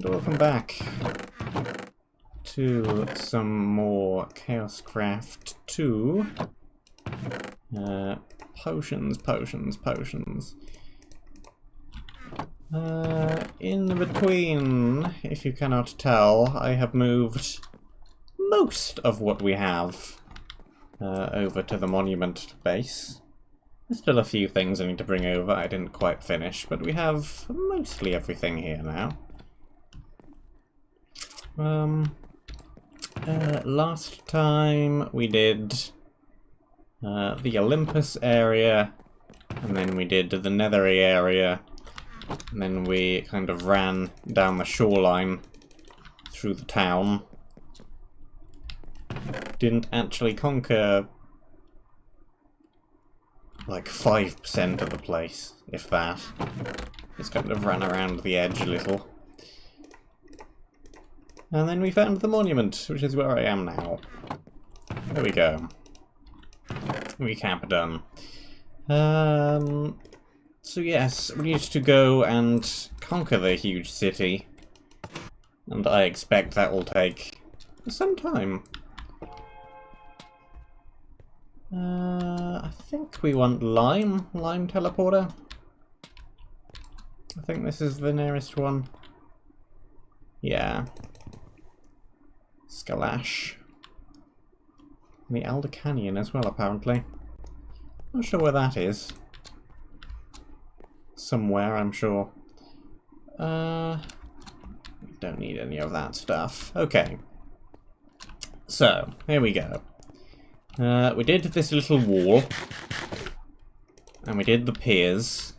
Welcome back to some more Chaoscraft 2. Potions. In between, if you cannot tell, I have moved most of what we have over to the monument base. There's still a few things I need to bring over I didn't quite finish, but we have mostly everything here now. Last time we did the Olympus area, and then we did the Nethery area, and then we kind of ran down the shoreline through the town. Didn't actually conquer like 5% of the place, if that. Just kind of ran around the edge a little. And then we found the monument, which is where I am now. There we go. Recap done. So yes, we need to go and conquer the huge city. And I expect that will take some time. I think we want Lime teleporter. I think this is the nearest one. Yeah. Skalash. And the Elder Canyon as well, apparently. Not sure where that is. Somewhere, I'm sure. Don't need any of that stuff. Okay. So, here we go. We did this little wall. And we did the piers.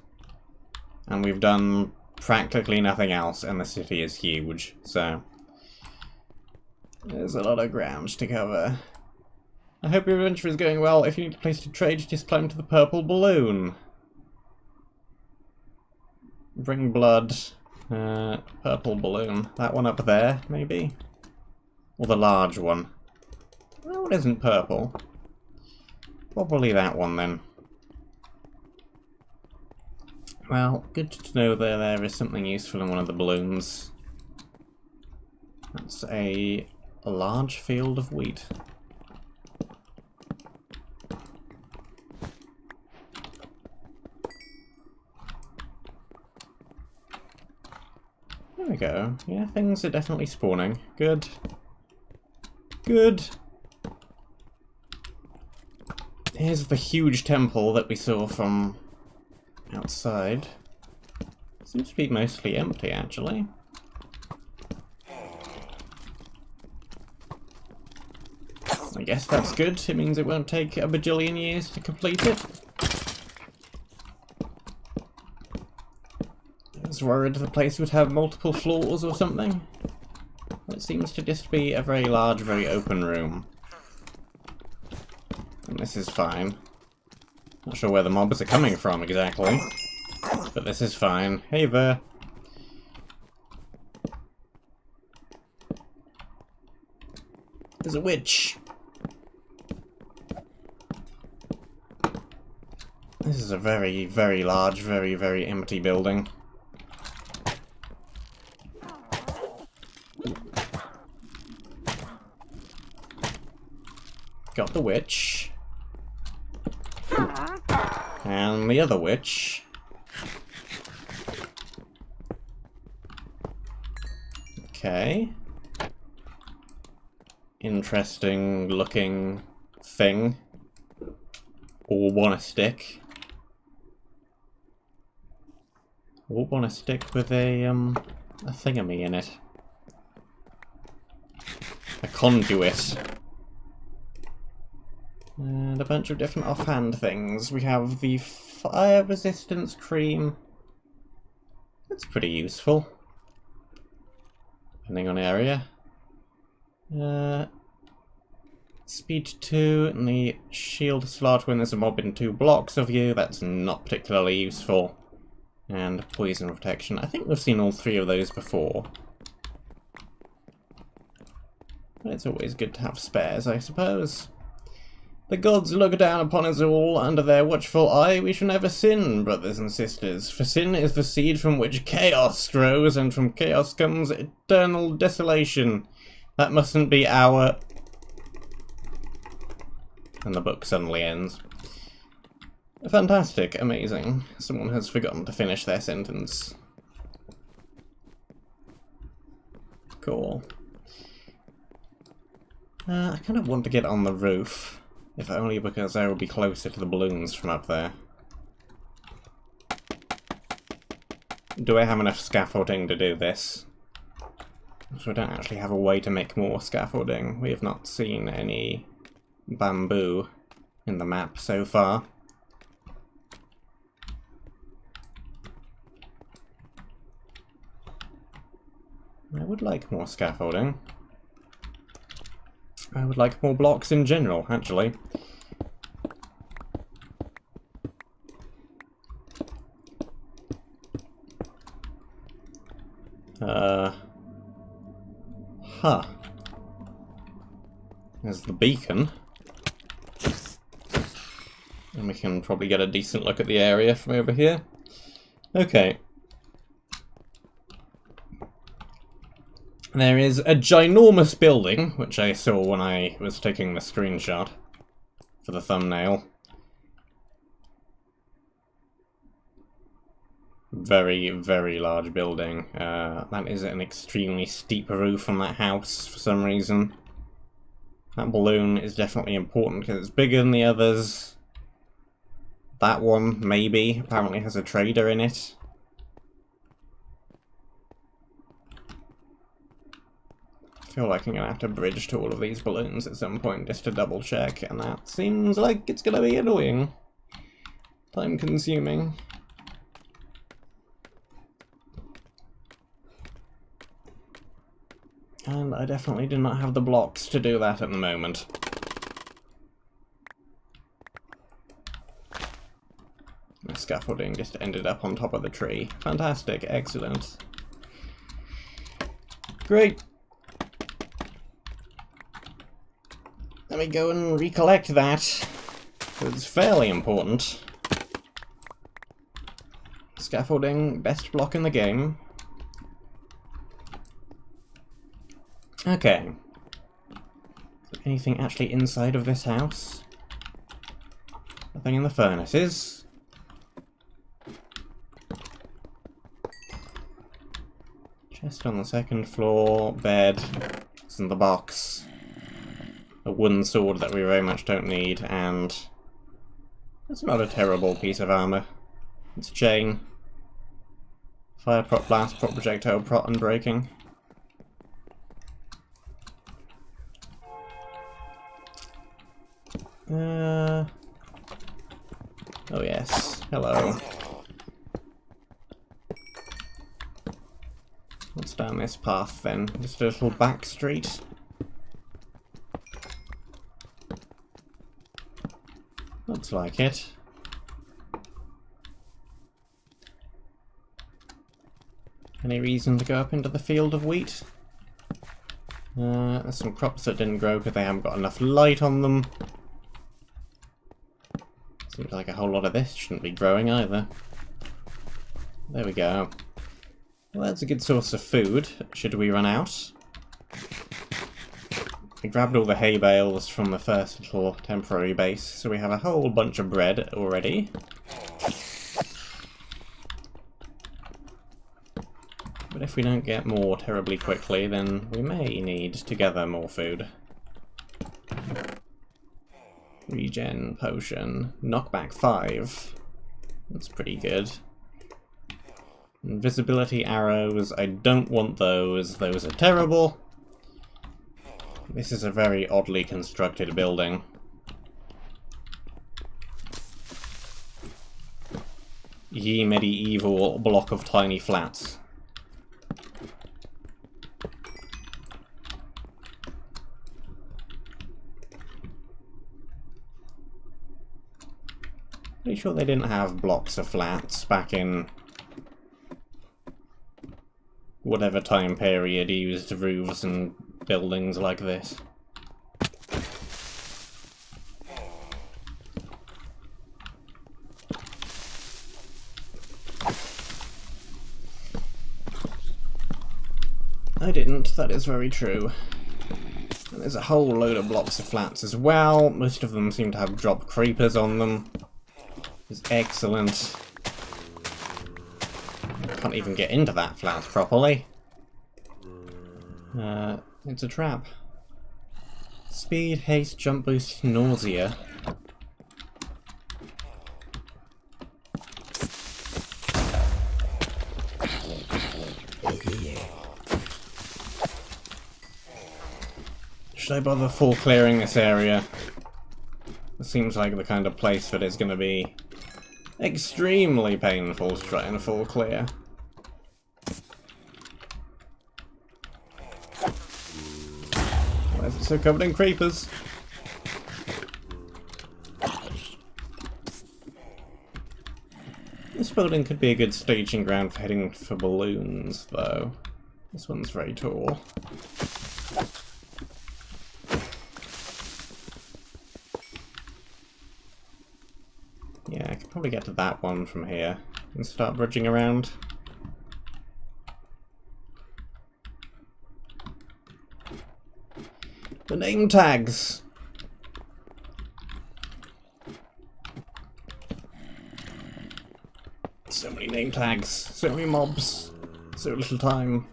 And we've done practically nothing else, and the city is huge, so there's a lot of ground to cover. I hope your adventure is going well. If you need a place to trade, just climb to the purple balloon. Bring blood. Purple balloon. That one up there, maybe? Or the large one. That one isn't purple. Probably that one, then. Well, good to know that there is something useful in one of the balloons. That's a large field of wheat. There we go. Yeah, things are definitely spawning. Good. Good. Here's the huge temple that we saw from outside. Seems to be mostly empty, actually. I guess that's good. It means it won't take a bajillion years to complete it. I was worried the place would have multiple floors or something. It seems to just be a very large, very open room. And this is fine. Not sure where the mobs are coming from exactly, but this is fine. Hey there! There's a witch! This is a very, very large, very, very empty building. Got the witch. And the other witch. Okay. Interesting looking thing. Orb on a stick. Orb on a stick with a thingamy in it. A conduit. And a bunch of different offhand things. We have the fire resistance cream. That's pretty useful. Depending on area. Speed 2 and the shield slot when there's a mob in 2 blocks of you. That's not particularly useful. And poison protection. I think we've seen all 3 of those before. But it's always good to have spares, I suppose. The gods look down upon us all. Under their watchful eye we shall never sin, brothers and sisters. For sin is the seed from which chaos grows, and from chaos comes eternal desolation. That mustn't be our... And the book suddenly ends. Fantastic, amazing. Someone has forgotten to finish their sentence. Cool. I kind of want to get on the roof. If only because I will be closer to the balloons from up there. Do I have enough scaffolding to do this? So I don't actually have a way to make more scaffolding. We have not seen any bamboo in the map so far. I would like more scaffolding. I would like more blocks in general, actually. Huh. There's the beacon. And we can probably get a decent look at the area from over here. Okay. There is a ginormous building, which I saw when I was taking the screenshot for the thumbnail. Very, very large building. That is an extremely steep roof on that house for some reason. That balloon is definitely important because it's bigger than the others. That one, maybe, apparently has a trader in it. I feel like I'm going to have to bridge to all of these balloons at some point just to double check, and that seems like it's going to be annoying. Time consuming. And I definitely do not have the blocks to do that at the moment. The scaffolding just ended up on top of the tree. Fantastic, excellent. Great. Let me go and recollect that. It's fairly important. Scaffolding, best block in the game. Okay. Is there anything actually inside of this house? Nothing in the furnaces. Chest on the second floor, bed, it's in the box. A wooden sword that we very much don't need, and that's not a terrible piece of armour. It's a chain. Fire prot, blast prot, projectile prot, unbreaking. Oh yes, hello. What's down this path then? Just a little back street? Looks like it. Any reason to go up into the field of wheat? There's some crops that didn't grow because they haven't got enough light on them. Seems like a whole lot of this shouldn't be growing either. There we go. Well, that's a good source of food, should we run out. We grabbed all the hay bales from the first little temporary base, so we have a whole bunch of bread already. But if we don't get more terribly quickly, then we may need to gather more food. Regen potion. Knockback 5. That's pretty good. Invisibility arrows. I don't want those. Those are terrible. This is a very oddly constructed building. Ye medieval block of tiny flats. Pretty sure they didn't have blocks of flats back in whatever time period used roofs and buildings like this. I didn't, that is very true. And there's a whole load of blocks of flats as well. Most of them seem to have drop creepers on them. It's excellent. I can't even get into that flat properly. It's a trap. Speed, haste, jump boost, nausea. Should I bother full clearing this area? It seems like the kind of place that is going to be extremely painful to try and full clear. Why is it so covered in creepers? This building could be a good staging ground for heading for balloons, though. This one's very tall. Yeah, I could probably get to that one from here and start bridging around. The name tags! So many name tags, so many mobs, so little time.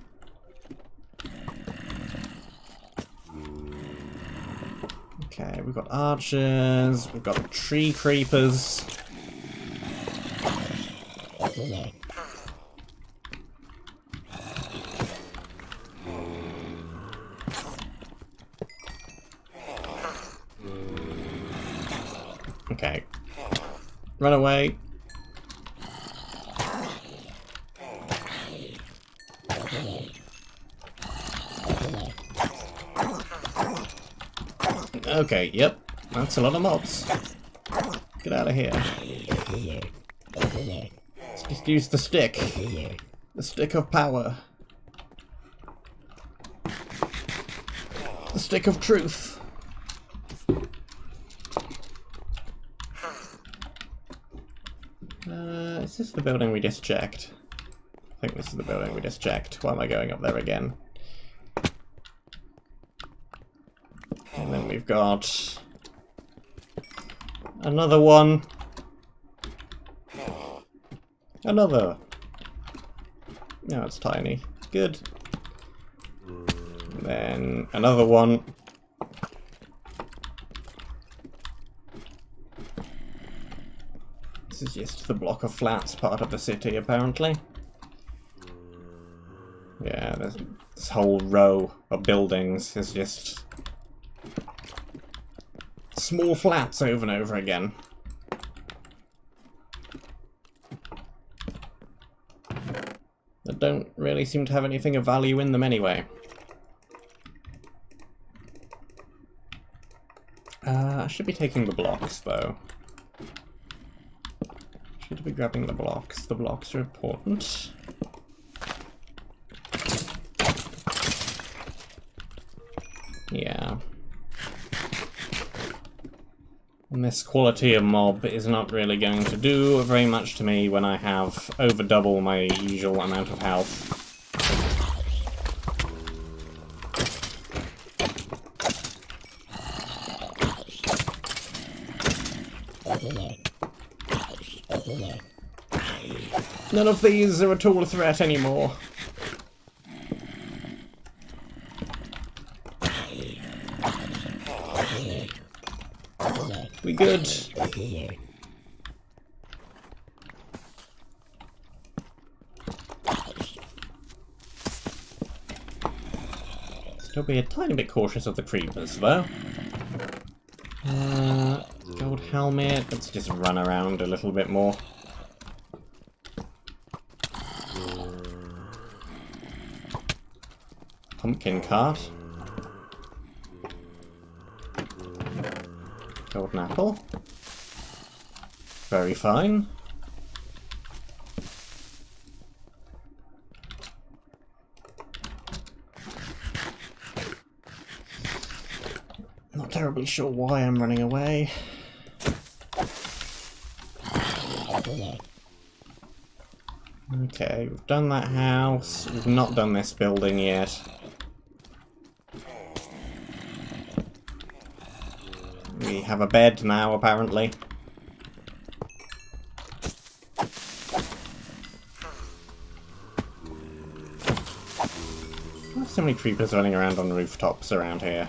Okay, we've got archers, we've got tree creepers. Okay. Run away. Okay, yep. That's a lot of mobs. Get out of here. Let's just use the stick. The stick of power. The stick of truth. Is this the building we just checked? I think this is the building we just checked. Why am I going up there again? And then we've got another one. Another. No, it's tiny. Good. And then another one. This is just the block of flats part of the city, apparently. Yeah, this whole row of buildings is just small flats over and over again. That don't really seem to have anything of value in them anyway. I should be taking the blocks, though. Should be grabbing the blocks. The blocks are important. Yeah. And this quality of mob is not really going to do very much to me when I have over double my usual amount of health. None of these are at all a threat anymore. We good? Still be a tiny bit cautious of the creepers, though. Gold helmet. Let's just run around a little bit more. Pumpkin cart. Golden apple. Very fine. Not terribly sure why I'm running away. Okay, we've done that house. We've not done this building yet. We have a bed now, apparently. There's so many creepers running around on rooftops around here.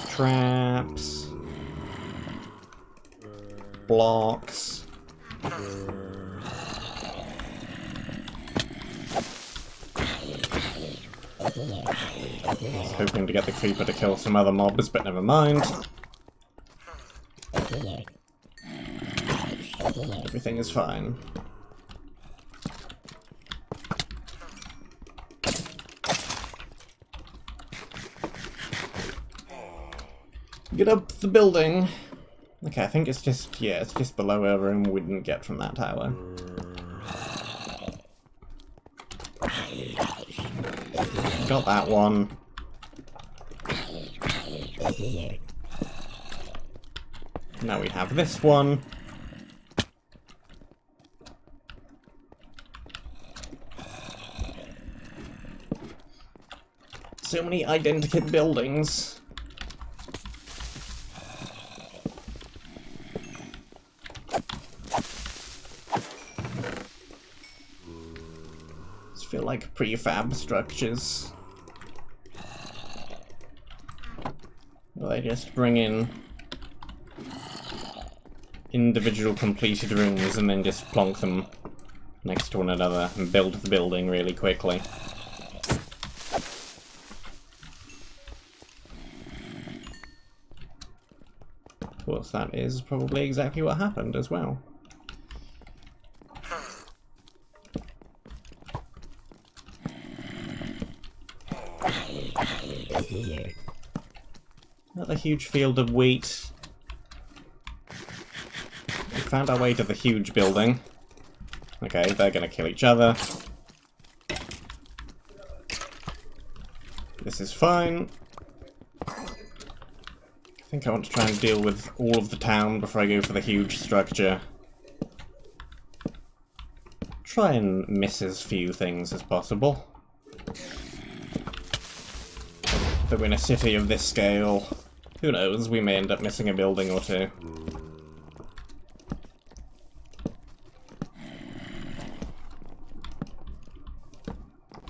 Traps. Blocks. I was hoping to get the creeper to kill some other mobs, but never mind. Everything is fine. Get up the building. Okay, I think it's just, yeah, it's just below a room we didn't get from that tower. Got that one. Now we have this one. So many identical buildings. Feel like prefab structures. Well, they just bring in individual completed rooms and then just plonk them next to one another and build the building really quickly. Of course, that is probably exactly what happened as well. Another huge field of wheat. We found our way to the huge building. Okay, they're gonna kill each other. This is fine. I think I want to try and deal with all of the town before I go for the huge structure. Try and miss as few things as possible. Though in a city of this scale, who knows, we may end up missing a building or two.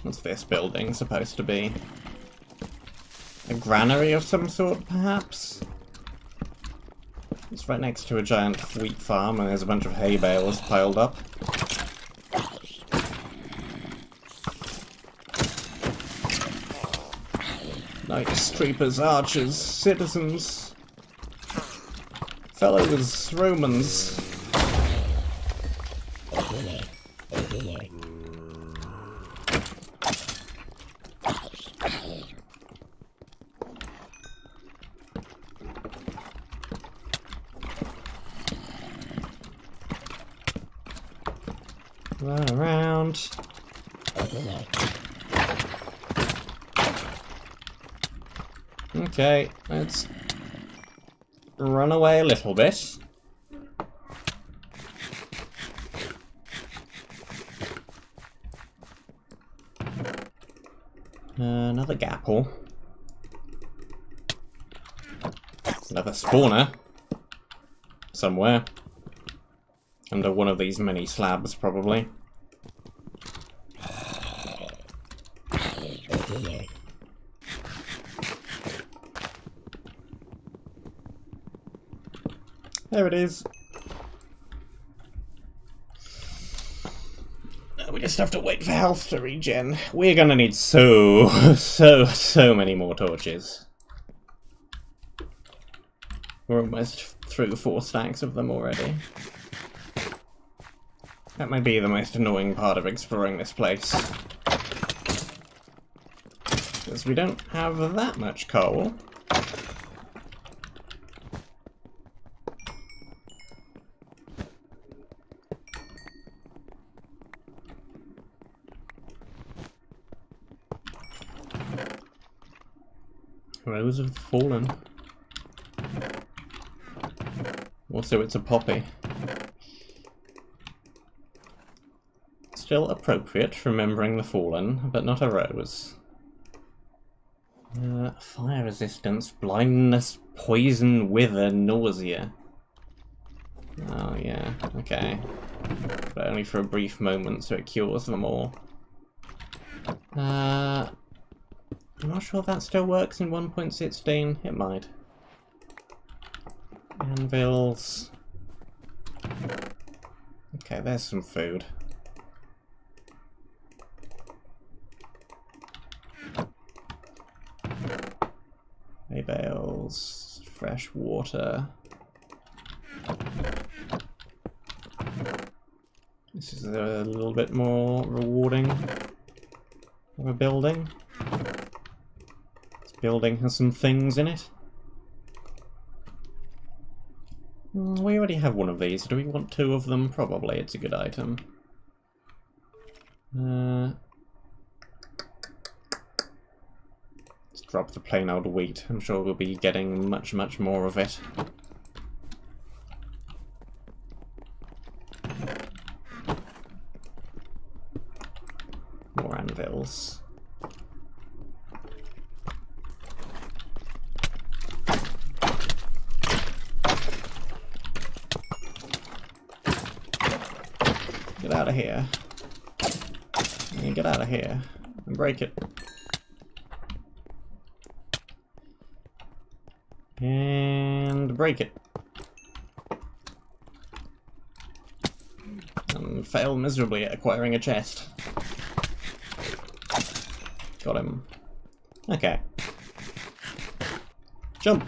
What's this building supposed to be? A granary of some sort, perhaps? It's right next to a giant wheat farm and there's a bunch of hay bales piled up. Knights, troopers, archers, citizens, fellows, Romans. Run around. Okay, let's run away a little bit. Another gapple. Another spawner. Somewhere. Under one of these many slabs, probably. There it is. We just have to wait for health to regen. We're gonna need so many more torches. We're almost through 4 stacks of them already. That might be the most annoying part of exploring this place. Because we don't have that much coal. Rose of the Fallen. Also, it's a poppy. Still appropriate, remembering the Fallen, but not a rose. Fire resistance, blindness, poison, wither, nausea. Oh yeah, okay. But only for a brief moment, so it cures them all. I'm not sure if that still works in 1.16. It might. Anvils. Okay, there's some food. Hay bales, fresh water. This is a little bit more rewarding of a building. This building has some things in it. We already have one of these. Do we want two of them? Probably. It's a good item. Let's drop the plain old wheat. I'm sure we'll be getting much, much more of it. More anvils. Get out of here. Get out of here. And break it. And break it. And fail miserably at acquiring a chest. Got him. Okay. Jump!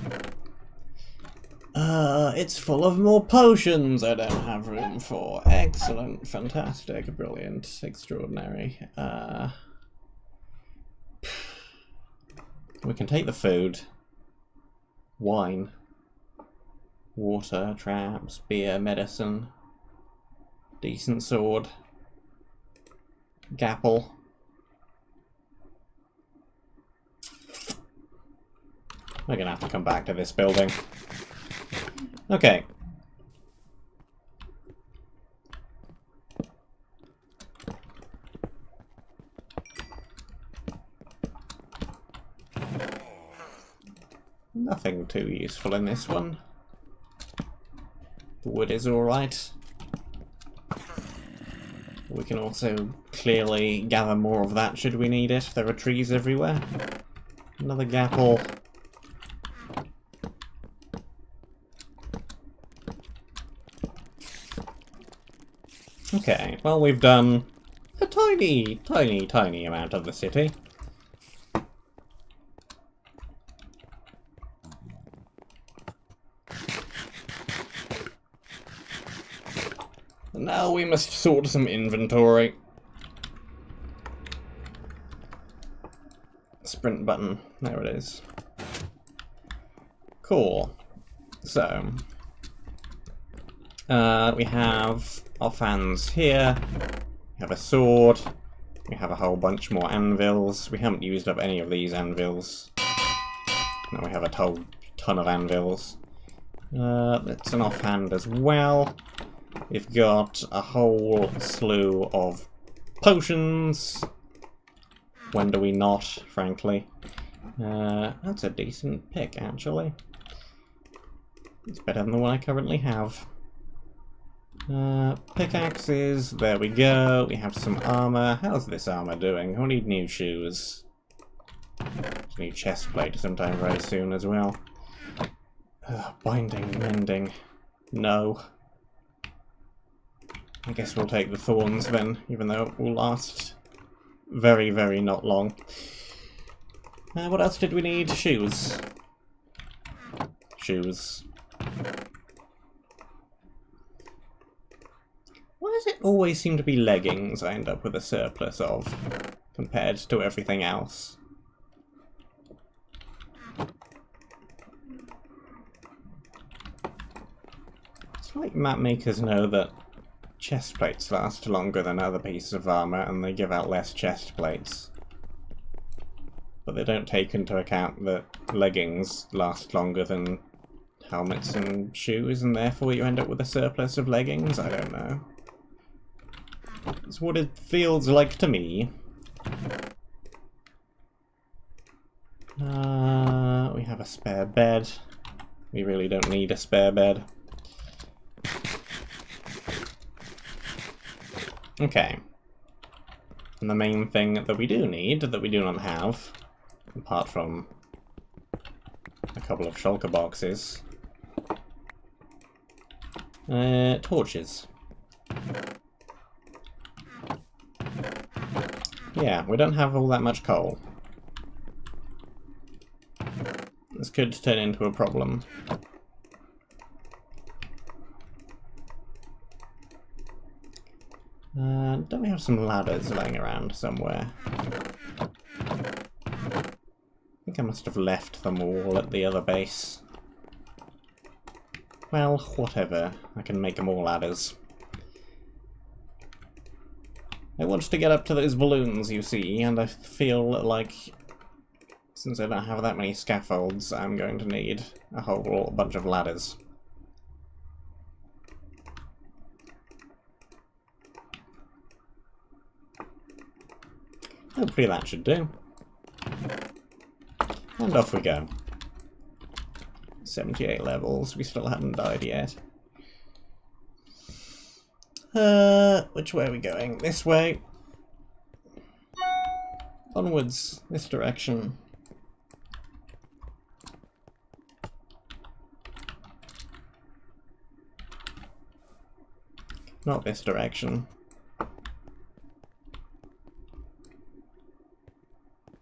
It's full of more potions I don't have room for. Excellent, fantastic, brilliant, extraordinary. We can take the food. Wine. Water, traps, beer, medicine. Decent sword. Gapple. We're gonna have to come back to this building. Okay. Nothing too useful in this one. The wood is alright. We can also clearly gather more of that should we need it. There are trees everywhere. Another gapple. Okay, well we've done a tiny, tiny, tiny amount of the city. And now we must sort some inventory. Sprint button, there it is. Cool. So, we have offhands here, we have a sword, we have a whole bunch more anvils. We haven't used up any of these anvils. Now we have a ton of anvils. That's an offhand as well. We've got a whole slew of potions. When do we not, frankly? That's a decent pick, actually. It's better than the one I currently have. Pickaxes, there we go. We have some armor. How's this armor doing? We'll need new shoes. New chest plate sometime very soon as well. Binding, mending. No. I guess we'll take the thorns then, even though it will last very, very not long. What else did we need? Shoes. Shoes. Why does it always seem to be leggings I end up with a surplus of, compared to everything else? It's like mapmakers know that chest plates last longer than other pieces of armor, and they give out less chest plates. but they don't take into account that leggings last longer than helmets and shoes, and therefore you end up with a surplus of leggings? I don't know. It's what it feels like to me. We have a spare bed. We really don't need a spare bed. Okay. And the main thing that we do need, that we do not have, apart from a couple of shulker boxes, torches. Yeah, we don't have all that much coal. This could turn into a problem. Don't we have some ladders laying around somewhere? I think I must have left them all at the other base. Well, whatever. I can make more ladders. I want to get up to those balloons, you see, and I feel like, since I don't have that many scaffolds, I'm going to need a whole bunch of ladders. Hopefully that should do. And off we go. 78 levels, we still haven't died yet. Which way are we going? This way. Onwards, this direction. Not this direction.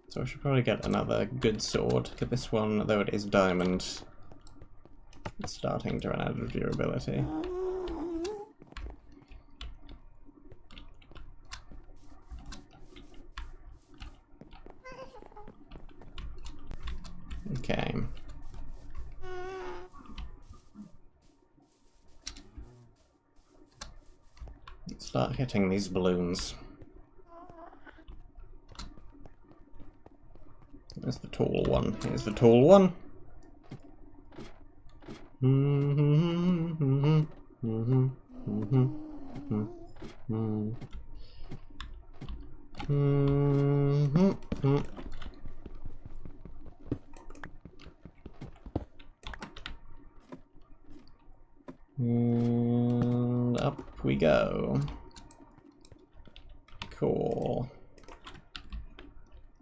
So I should probably get another good sword, because this one, though it is diamond, it's starting to run out of durability. Okay. Let's start hitting these balloons. There's the tall one. Here's the tall one. And up we go. Cool.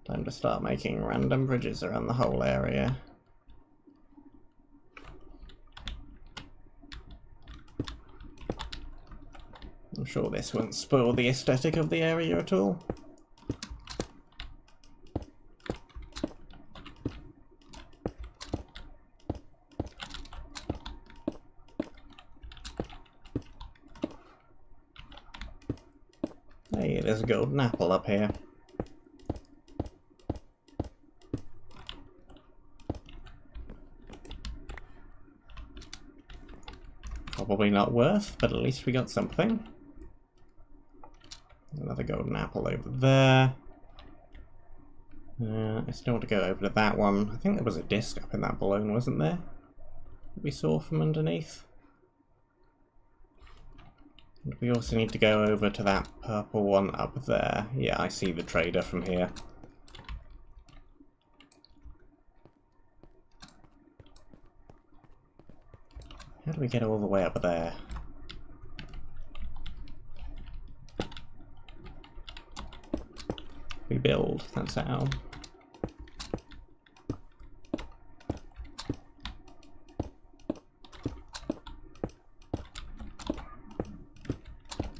Time to start making random bridges around the whole area. I'm sure this won't spoil the aesthetic of the area at all. Hey, there's a golden apple up here. Probably not worth, but at least we got something. Another golden apple over there. I still want to go over to that one. I think there was a disc up in that balloon, wasn't there? That we saw from underneath. And we also need to go over to that purple one up there. Yeah, I see the trader from here. How do we get all the way up there? We build, that's how.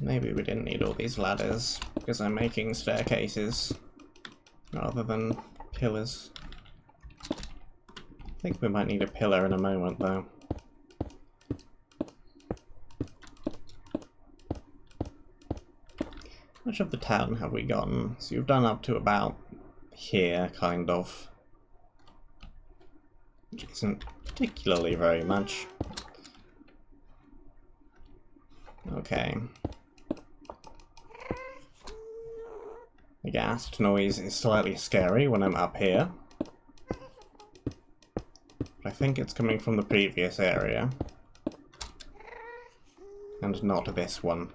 Maybe we didn't need all these ladders, because I'm making staircases rather than pillars. I think we might need a pillar in a moment, though. How much of the town have we gotten? So you've done up to about here, kind of. Which isn't particularly very much. Okay. The ghast noise is slightly scary when I'm up here. But I think it's coming from the previous area. And not this one.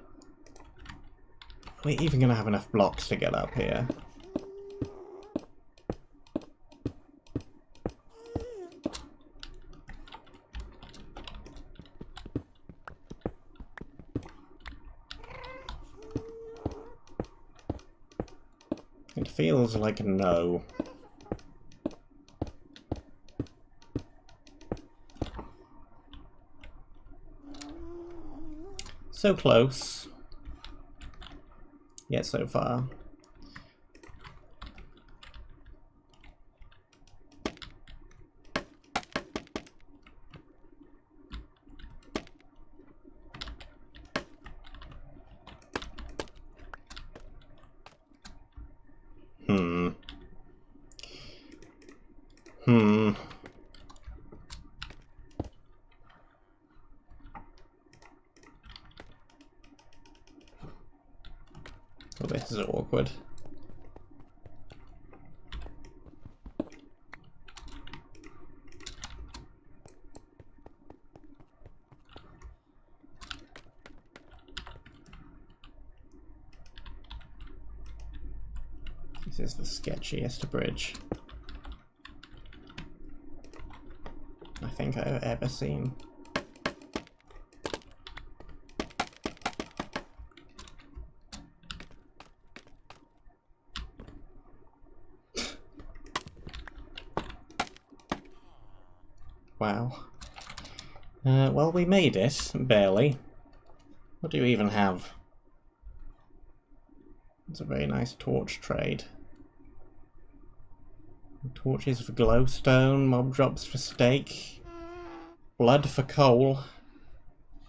Are we even going to have enough blocks to get up here? It feels like a no. So close, yet so far. Well, this is awkward. This is the sketchiest bridge I think I've ever seen. Wow. Well, we made it, barely. What do you even have? It's a very nice torch trade. Torches for glowstone, mob drops for steak, blood for coal.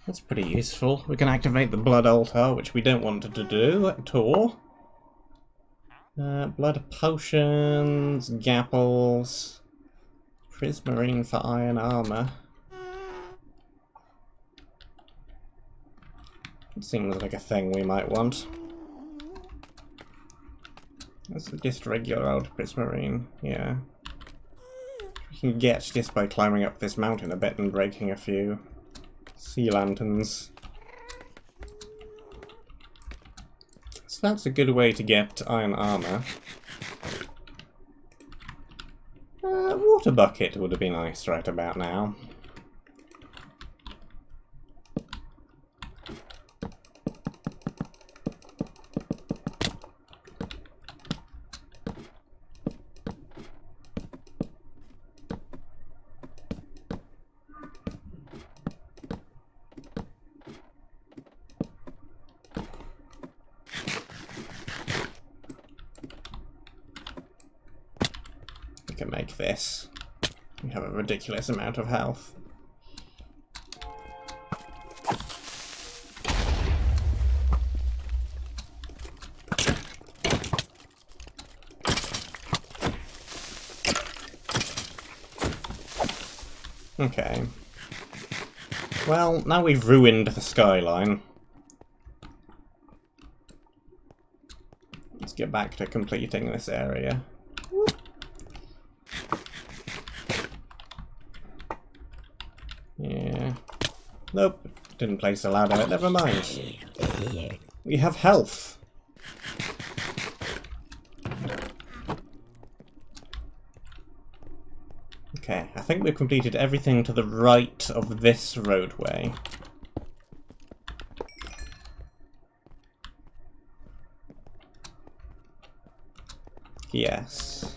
That's pretty useful. We can activate the blood altar, which we don't want to do at all. Blood potions, gapples, prismarine for iron armor. It seems like a thing we might want. That's just regular old prismarine, yeah. We can get just by climbing up this mountain a bit and breaking a few sea lanterns. So that's a good way to get iron armor. Water bucket would have been nice right about now. Can make this. We have a ridiculous amount of health. Okay. Well, now we've ruined the skyline. Let's get back to completing this area. Yeah. Nope. Didn't place a ladder. Never mind. We have health. Okay, I think we've completed everything to the right of this roadway. Yes.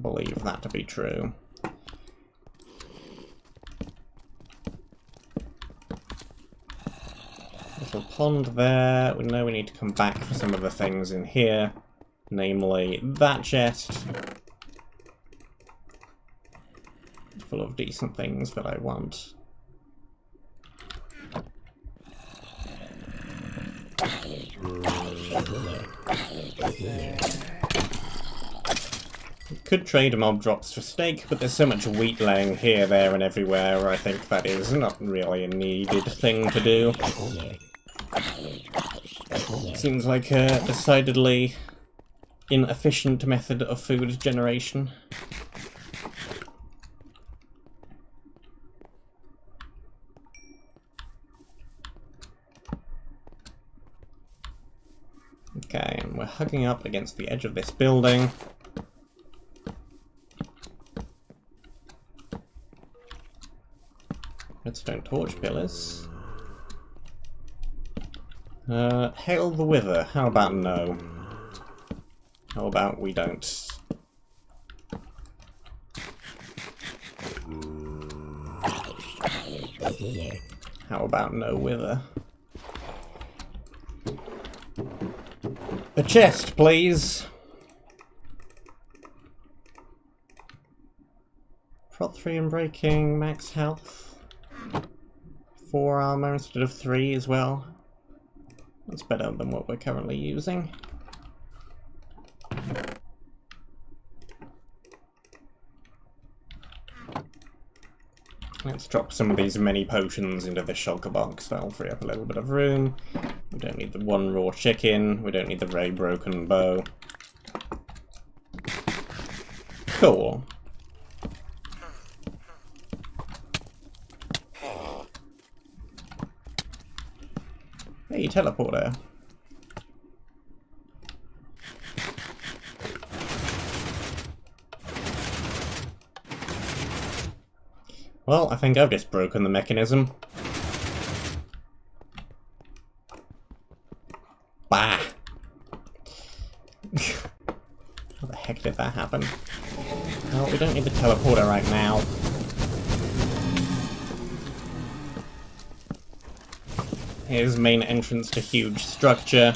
Believe that to be true. Little pond there. We know we need to come back for some of the things in here. Namely, that chest. Full of decent things that I want. We could trade mob drops for steak, but there's so much wheat laying here, there, and everywhere, I think that is not really a needed thing to do. Seems like a decidedly inefficient method of food generation. Okay, and we're hugging up against the edge of this building. Redstone torch pillars. Hail the Wither. How about no? How about we don't? How about no Wither? A chest, please! Prot 3 and breaking, max health. 4 armor instead of 3 as well. That's better than what we're currently using. Let's drop some of these mini potions into this shulker box. That'll free up a little bit of room. We don't need the 1 raw chicken. We don't need the very broken bow. Cool. Hey, teleporter. Well, I think I've just broken the mechanism. Bah! How the heck did that happen? Well, we don't need the teleporter right now. Here's the main entrance to huge structure.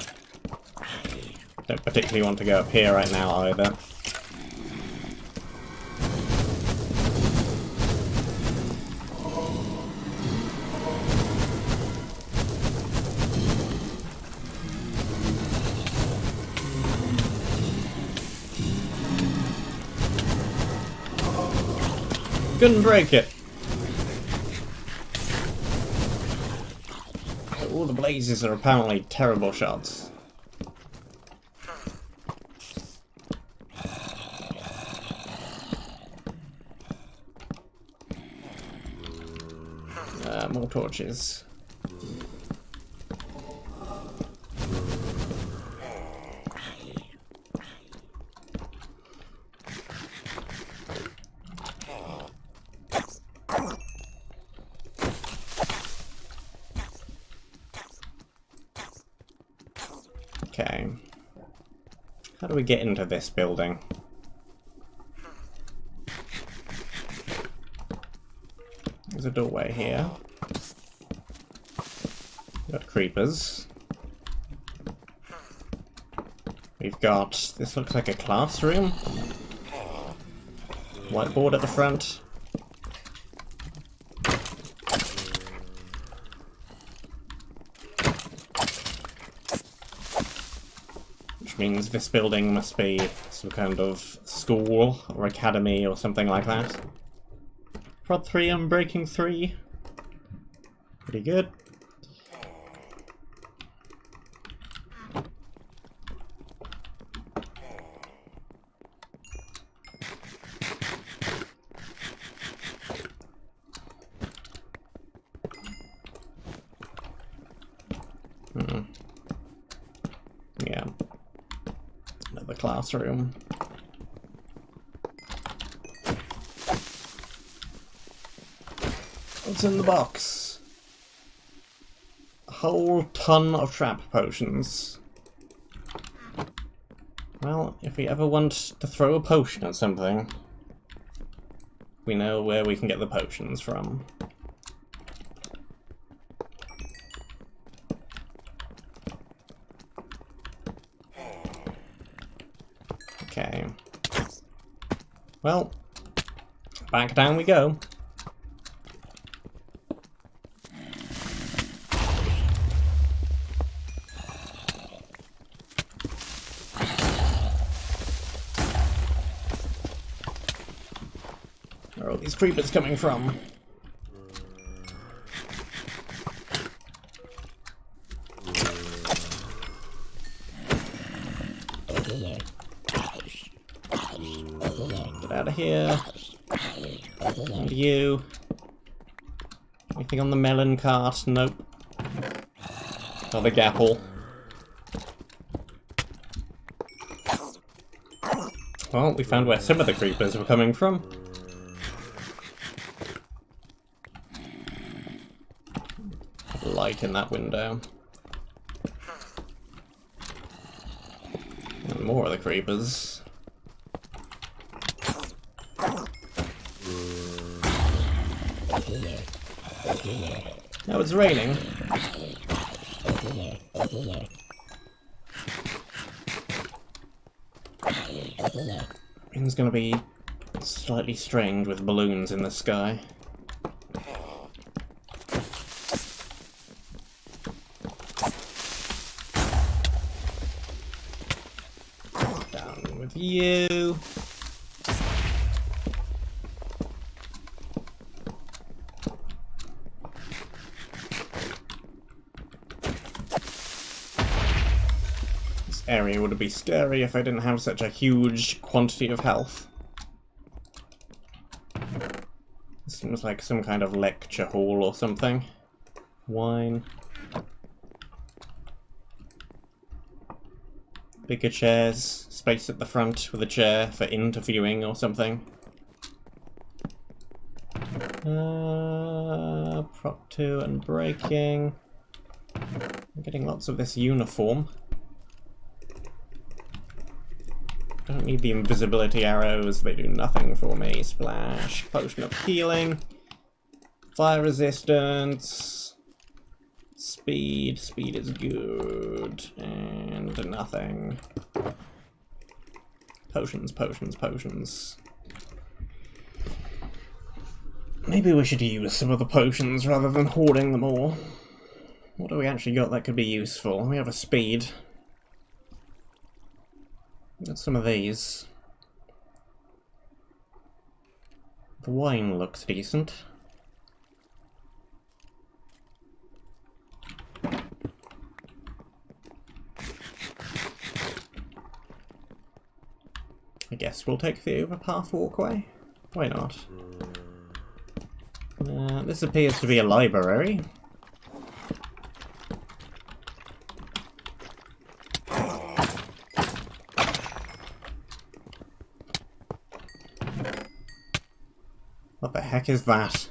Don't particularly want to go up here right now either. Couldn't break it. All the blazes are apparently terrible shots. More torches. Okay. How do we get into this building? There's a doorway here. We've got creepers. We've got... this looks like a classroom. Whiteboard at the front. Means this building must be some kind of school or academy or something like that. Prod 3 and breaking 3. Pretty good. Yeah. Another classroom. What's in the box? A whole ton of trap potions. Well, if we ever want to throw a potion at something, we know where we can get the potions from. Okay. Well, back down we go. Where are all these creepers coming from? Get out of here. And you. Anything on the melon cart? Nope. Oh, the gapple. Well, we found where some of the creepers were coming from. Light in that window. And more of the creepers. Now it's raining. It's gonna be slightly strange with balloons in the sky. Down with you. Area would be scary if I didn't have such a huge quantity of health. This seems like some kind of lecture hall or something. Wine. Bigger chairs. Space at the front with a chair for interviewing or something. Prop 2 and braking. I'm getting lots of this uniform. I don't need the invisibility arrows, they do nothing for me. Splash, potion of healing, fire resistance, speed is good, and nothing. Potions. Maybe we should use some of the potions rather than hoarding them all. What do we actually got that could be useful? We have a speed. Got some of these. The wine looks decent. I guess we'll take the overpath walkway. Why not? This appears to be a library. What the heck is that?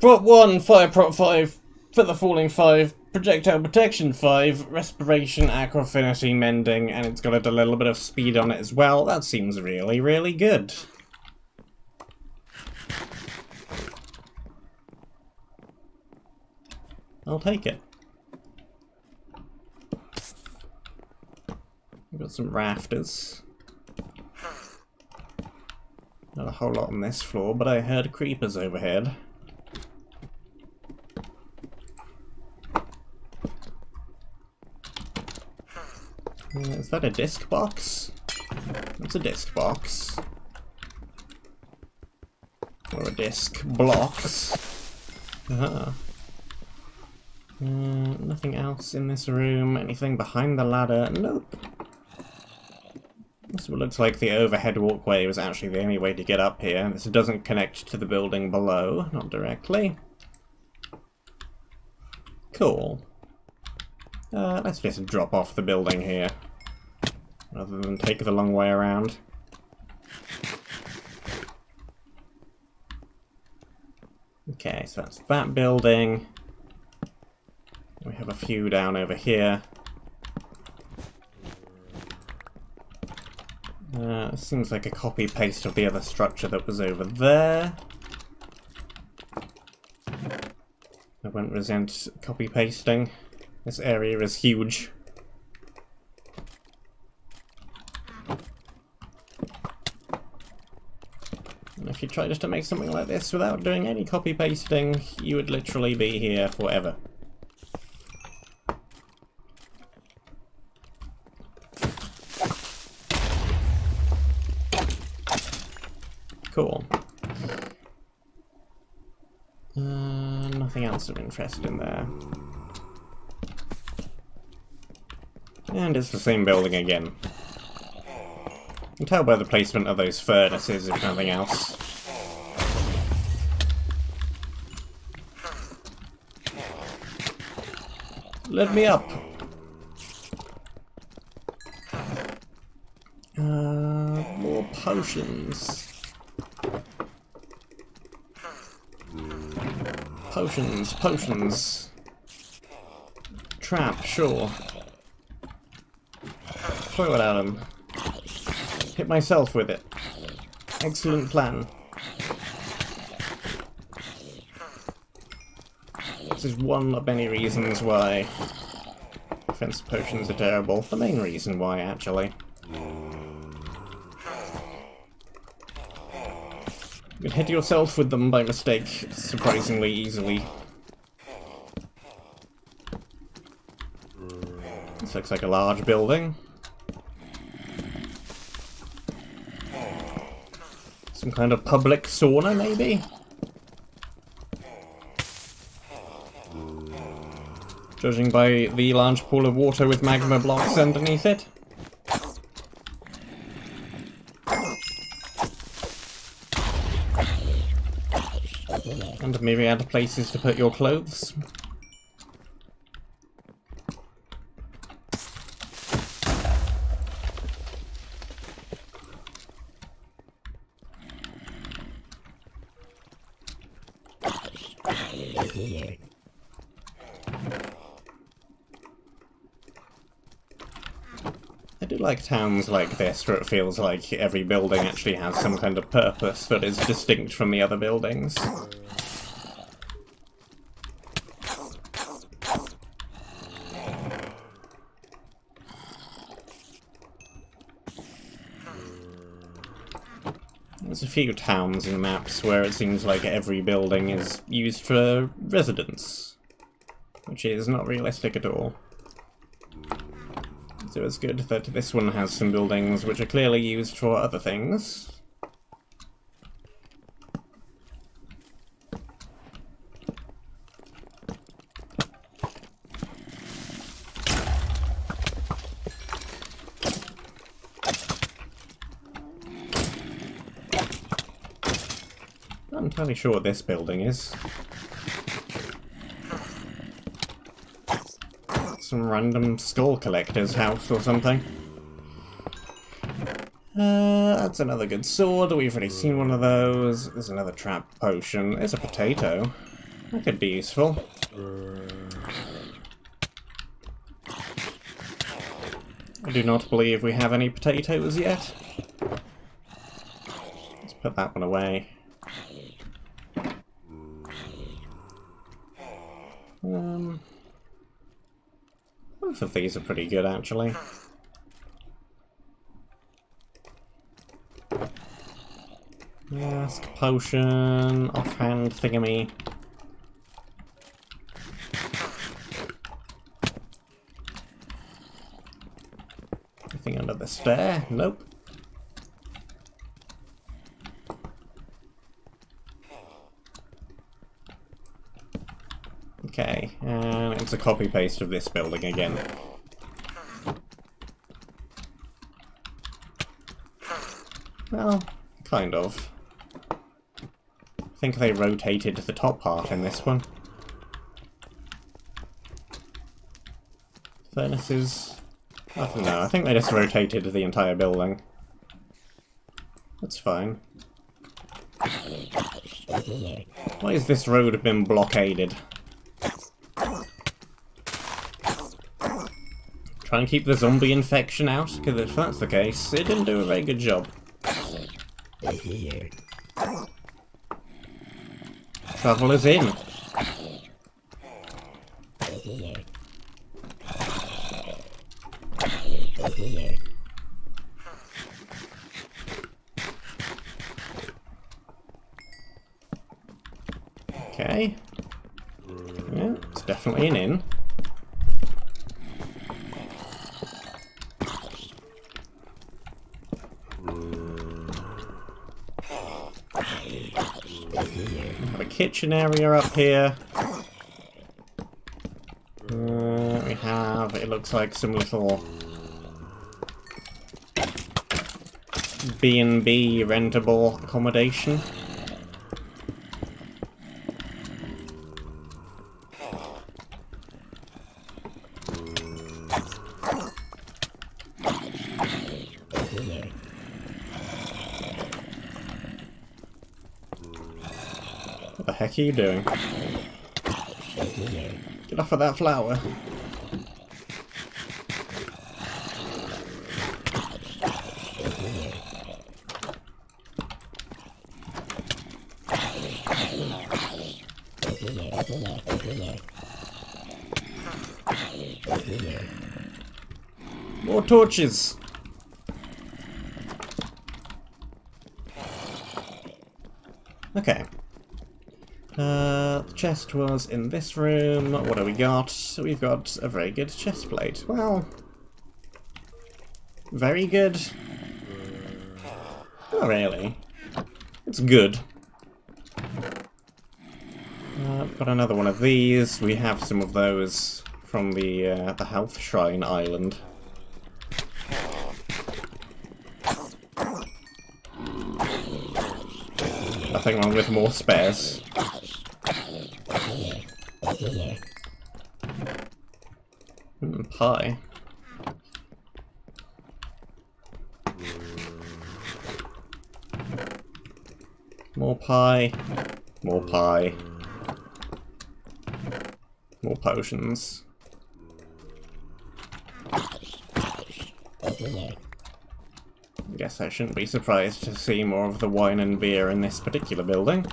Prop 1, Fire Prop 5, Feather Falling 5, Projectile Protection 5, Respiration, Aqua Affinity, Mending, and it's got a little bit of speed on it as well. That seems really, really good. I'll take it. We've got some rafters. Not a whole lot on this floor, but I heard creepers overhead. Is that a disc box? That's a disc box. Or a disc blocks. Nothing else in this room. Anything behind the ladder? Nope. This looks like the overhead walkway was actually the only way to get up here. This doesn't connect to the building below, not directly. Cool. Let's just drop off the building here, rather than take the long way around. Okay, so that's that building. We have a few down over here. Seems like a copy-paste of the other structure that was over there. I won't resent copy-pasting. This area is huge. And if you try just to make something like this without doing any copy-pasting, you would literally be here forever. Cool. Nothing else of interest in there. And it's the same building again. can tell by the placement of those furnaces, if nothing else. Let me up! More potions. Potions. Trap, sure. Throw it at him. Hit myself with it. Excellent plan. This is one of many reasons why defensive potions are terrible. The main reason why, actually. You can hit yourself with them by mistake surprisingly easily. This looks like a large building. Some kind of public sauna, maybe? Judging by the large pool of water with magma blocks underneath it. And a myriad of places to put your clothes. I do like towns like this, where it feels like every building actually has some kind of purpose that is distinct from the other buildings. There's a few towns in maps where it seems like every building is used for residence, which is not realistic at all. So it's good that this one has some buildings which are clearly used for other things. I'm not entirely sure what this building is. Some random skull collector's house or something. That's another good sword. We've already seen one of those. There's another trap potion. There's a potato. That could be useful. I do not believe we have any potatoes yet. Let's put that one away. Both of these are pretty good, actually. Mask, potion, offhand thingamy. Anything under the stair? Nope. Okay, and it's a copy-paste of this building again. Well, kind of. I think they rotated the top part in this one. Furnaces... I don't know, I think they just rotated the entire building. That's fine. Why has this road been blockaded? Try and keep the zombie infection out, because if that's the case, it didn't do a very good job. Traveller's in. Okay. Yeah, it's definitely an inn. Have a kitchen area up here. We have, it looks like some little B&B rentable accommodation. What the heck are you doing? Get off of that flower. More torches! Okay. The chest was in this room. What do we got? We've got a very good chest plate. Well, very good. Not really. It's good. Got another one of these. We have some of those from the Health Shrine Island. Nothing wrong with more spares. Pie. More pie. More pie. More potions. I guess I shouldn't be surprised to see more of the wine and beer in this particular building.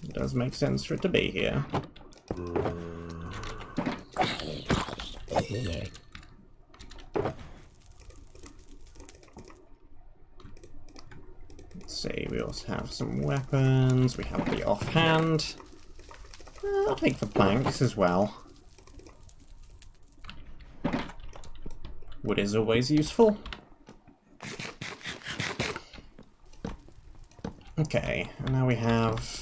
It does make sense for it to be here. Let's see, we also have some weapons. We have the offhand. I'll take the planks as well. Wood is always useful. Okay, and now we have...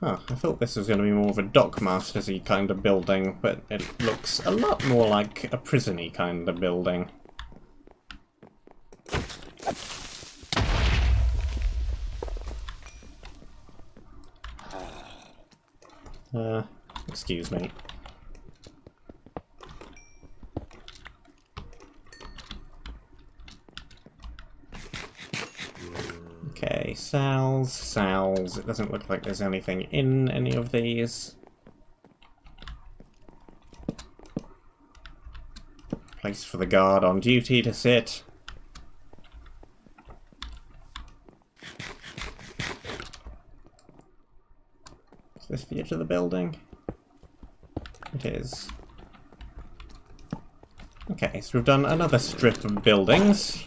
I thought this was going to be more of a dockmasters-y kind of building, but it looks a lot more like a prison-y kind of building. Excuse me. Okay, cells. It doesn't look like there's anything in any of these. Place for the guard on duty to sit. Is this the edge of the building? It is. Okay, so we've done another strip of buildings.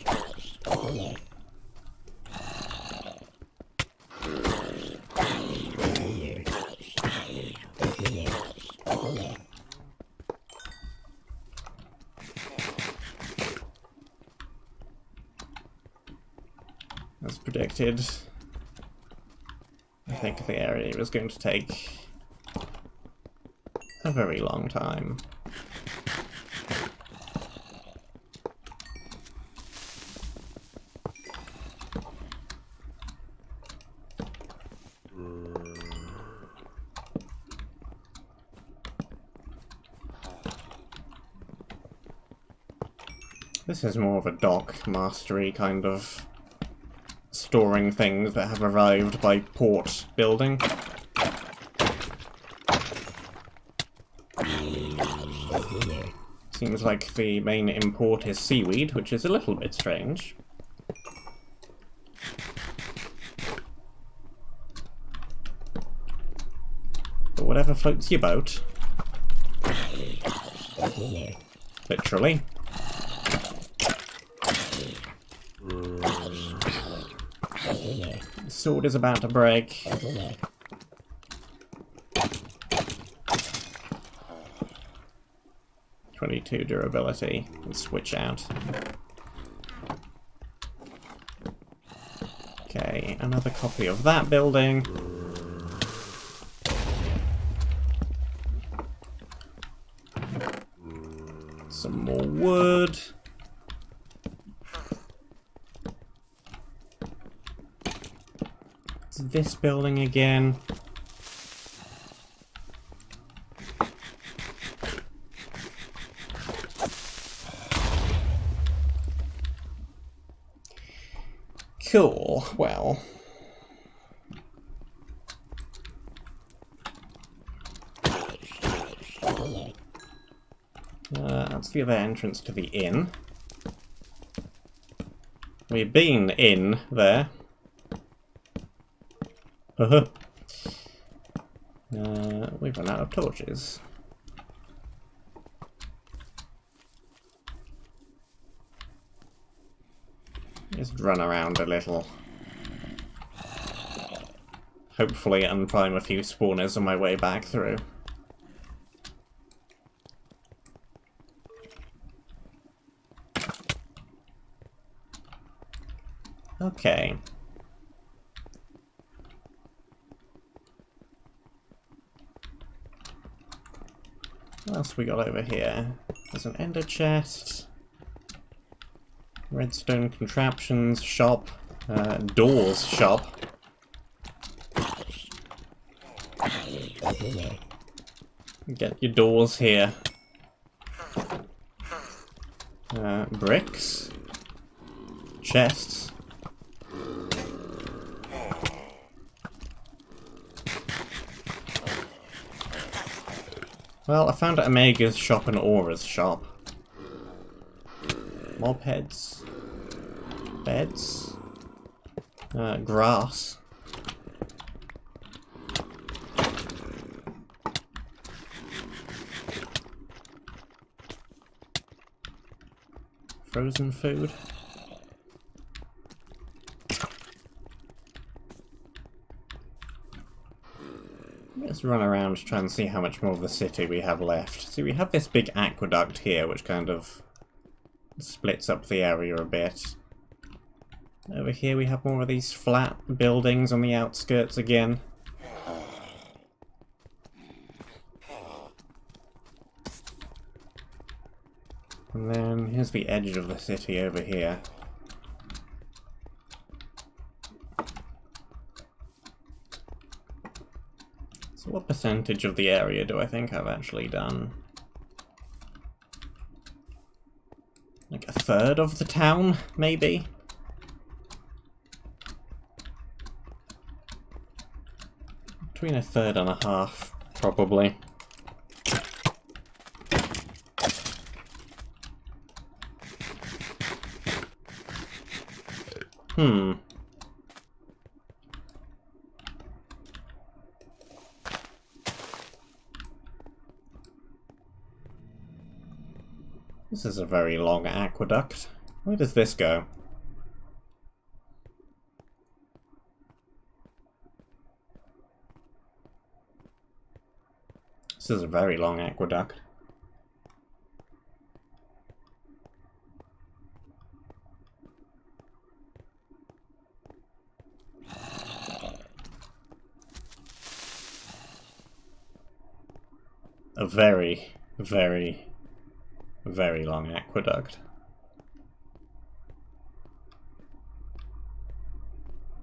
As predicted, I think the area was going to take a very long time. This is more of a dock mastery kind of storing things that have arrived by port building. Seems like the main import is seaweed, which is a little bit strange. But whatever floats your boat. Literally. The sword is about to break. 22 durability. Let's switch out. Okay, another copy of that building. Some more wood. It's this building again. Cool, well. That's the other entrance to the inn. We've been in there. We've run out of torches. Just run around a little. Hopefully unprime a few spawners on my way back through. Okay. What else we got over here? There's an ender chest. Redstone contraptions shop. Doors shop. Get your doors here. Bricks. Chests. Well, I found Omega's shop and Aura's shop. Mob heads. Beds. Grass. Frozen food. Let's run around to try and see how much more of the city we have left. See, we have this big aqueduct here, which kind of splits up the area a bit. Over here we have more of these flat buildings on the outskirts again. And then here's the edge of the city over here. So what percentage of the area do I think I've actually done? Like a third of the town, maybe? Between a third and a half, probably. This is a very long aqueduct. Where does this go? This is a very long aqueduct. A very, very, very long aqueduct.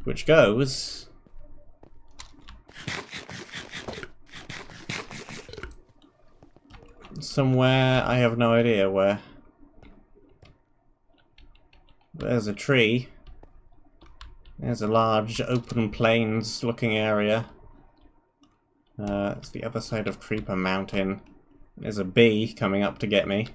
Which goes somewhere, I have no idea where. There's a tree. There's a large open plains looking area. It's the other side of Creeper Mountain. There's a bee coming up to get me.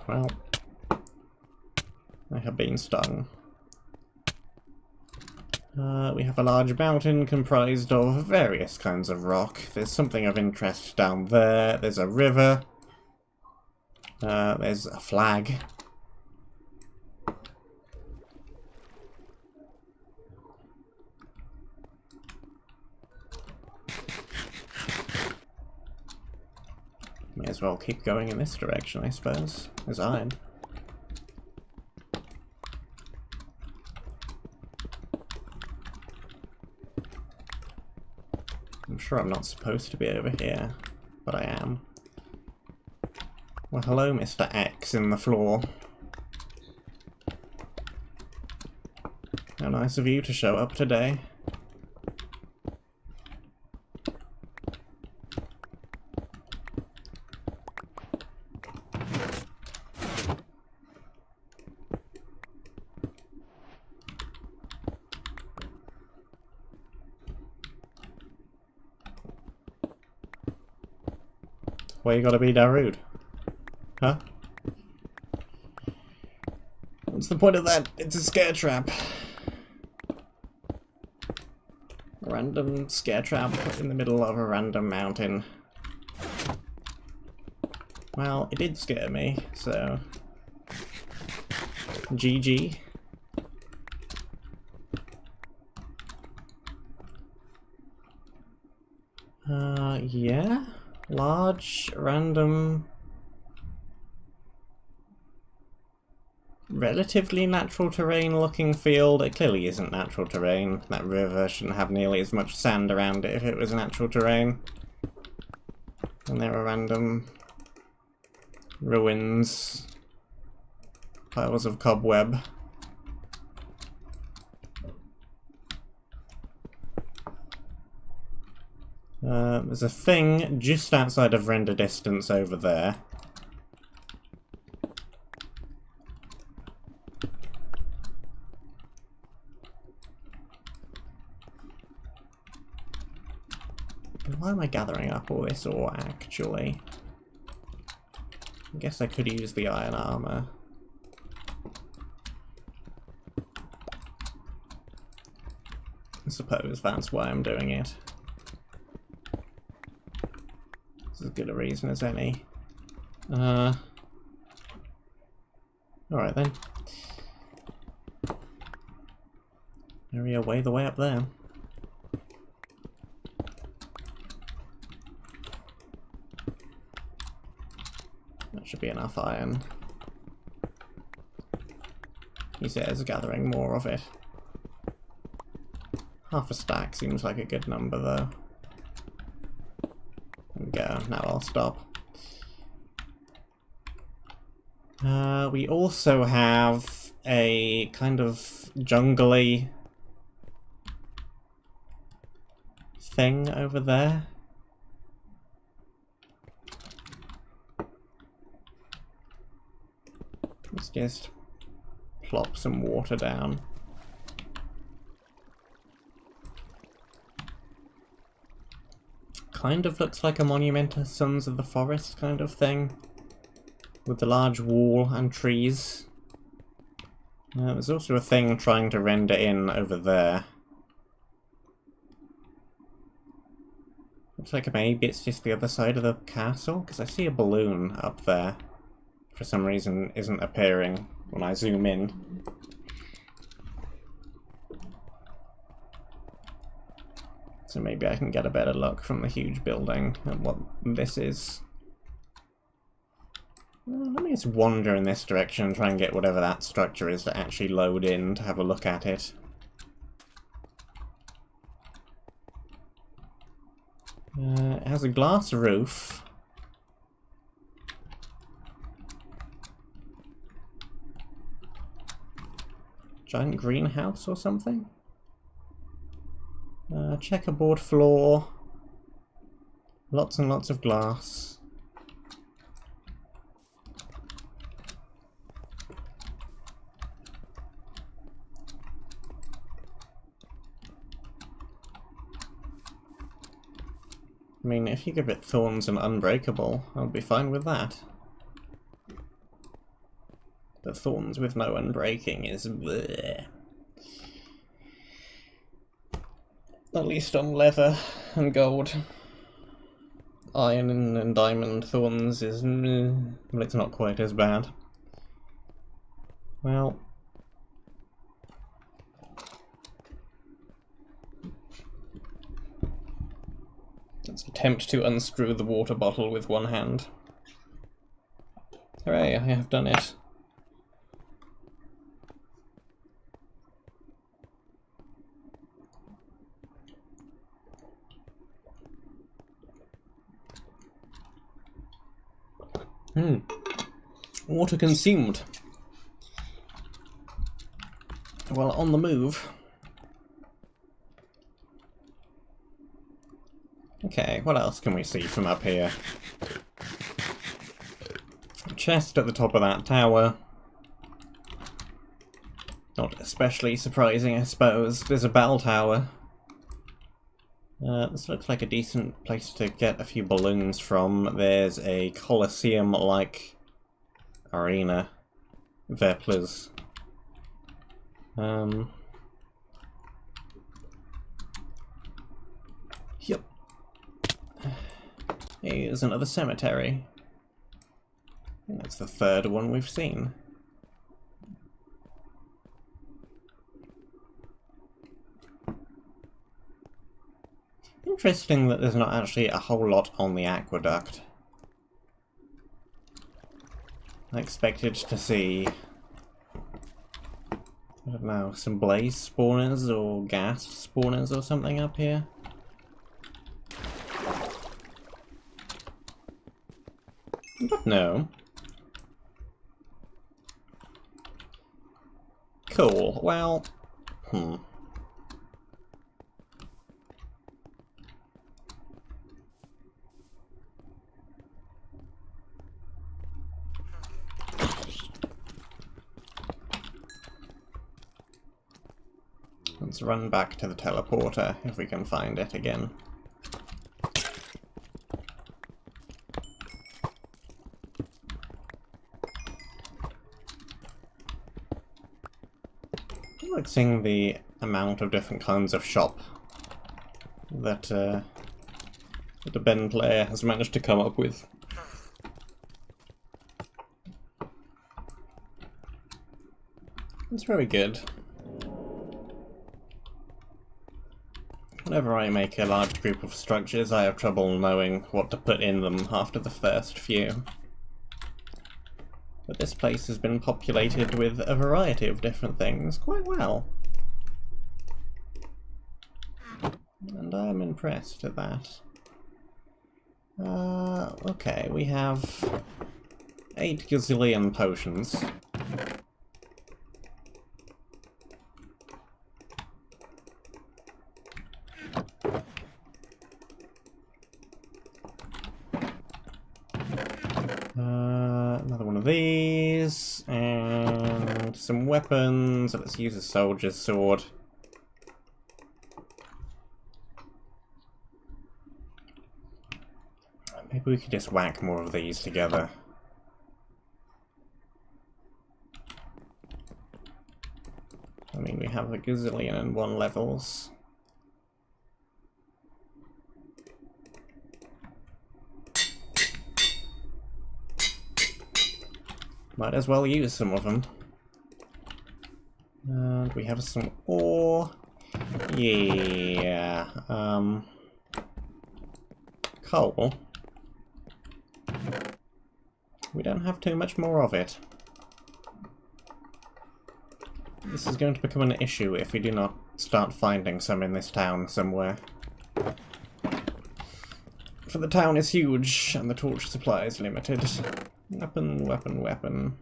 Well, I have been stung. We have a large mountain comprised of various kinds of rock. There's something of interest down there. There's a river. There's a flag. May as well keep going in this direction, I suppose. There's iron. sure I'm not supposed to be over here, but I am. Well, hello, Mr. X in the floor. How nice of you to show up today. Why you gotta be that rude? Huh? What's the point of that? It's a scare trap. A random scare trap in the middle of a random mountain. Well, it did scare me, so... GG. Yeah? Large, random... relatively natural terrain looking field. It clearly isn't natural terrain. That river shouldn't have nearly as much sand around it if it was natural terrain. And there are random ruins, piles of cobweb. There's a thing just outside of render distance over there. Why am I gathering up all this ore, actually? I guess I could use the iron armor. I suppose that's why I'm doing it. It's as good a reason as any. Alright then. Area way the way up there. That should be enough iron. He says, gathering more of it. Half a stack seems like a good number, though. There we go. Now I'll stop. We also have a kind of jungly thing over there. Let's just plop some water down. Kind of looks like a monument to Sons of the Forest kind of thing, with the large wall and trees. There's also a thing trying to render in over there. Looks like maybe it's just the other side of the castle, because I see a balloon up there. For some reason isn't appearing when I zoom in. So maybe I can get a better look from the huge building at what this is. Let me just wander in this direction and try and get whatever that structure is to actually load in to have a look at it. It has a glass roof. Giant greenhouse or something? Checkerboard floor. Lots and lots of glass. I mean, if you give it thorns and unbreakable, I'll be fine with that. But thorns with no unbreaking is bleh. At least on leather and gold. Iron and diamond thorns is meh, but it's not quite as bad. Well, let's attempt to unscrew the water bottle with one hand. Hooray, I have done it. Water consumed. Well, on the move. Okay, what else can we see from up here? Chest at the top of that tower. Not especially surprising, I suppose. There's a bell tower. This looks like a decent place to get a few balloons from. There's a Colosseum-like arena. Verplers. Yep. Here's another cemetery. I think that's the third one we've seen. Interesting that there's not actually a whole lot on the aqueduct. I expected to see, I don't know, some blaze spawners or gas spawners or something up here. But no. Cool, well, let's run back to the teleporter if we can find it again. I like seeing the amount of different kinds of shop that the Ben player has managed to come up with. It's very good. Whenever I make a large group of structures, I have trouble knowing what to put in them after the first few. But this place has been populated with a variety of different things quite well. And I'm impressed at that. Okay, we have 8 gazillion potions. Another one of these, and some weapons. Let's use a soldier's sword. Maybe we could just whack more of these together. I mean, we have a gazillion and 1 levels. Might as well use some of them. And we have some ore. Yeah. Coal. We don't have too much more of it. This is going to become an issue if we do not start finding some in this town somewhere. For the town is huge, and the torch supply is limited. Weapon, weapon, weapon.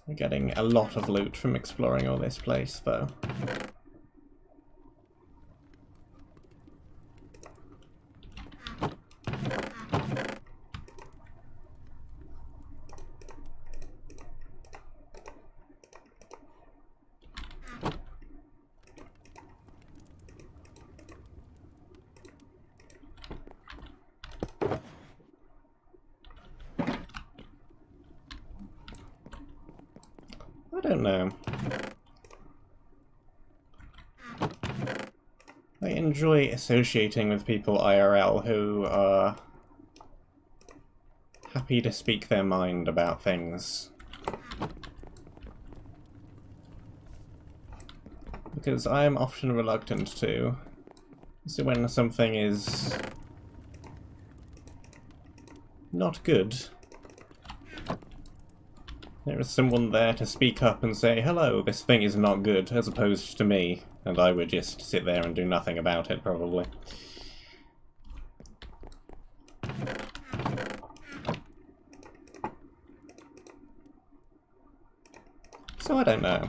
We're getting a lot of loot from exploring all this place, though. I don't know. I enjoy associating with people IRL who are happy to speak their mind about things. Because I am often reluctant to. So when something is not good, there is someone there to speak up and say, hello, this thing is not good, as opposed to me and I would just sit there and do nothing about it, probably. So I don't know.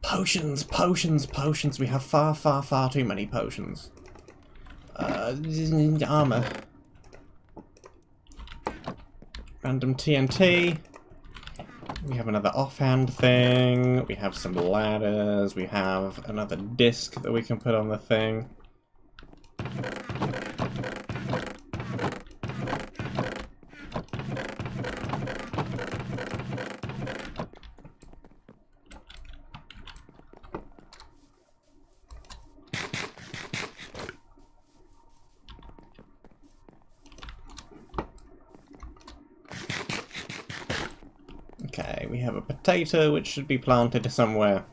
Potions, potions, potions. We have far, far, far too many potions. Armor. Random TNT. We have another offhand thing. We have some ladders. We have another disc that we can put on the thing. Okay, we have a potato which should be planted somewhere.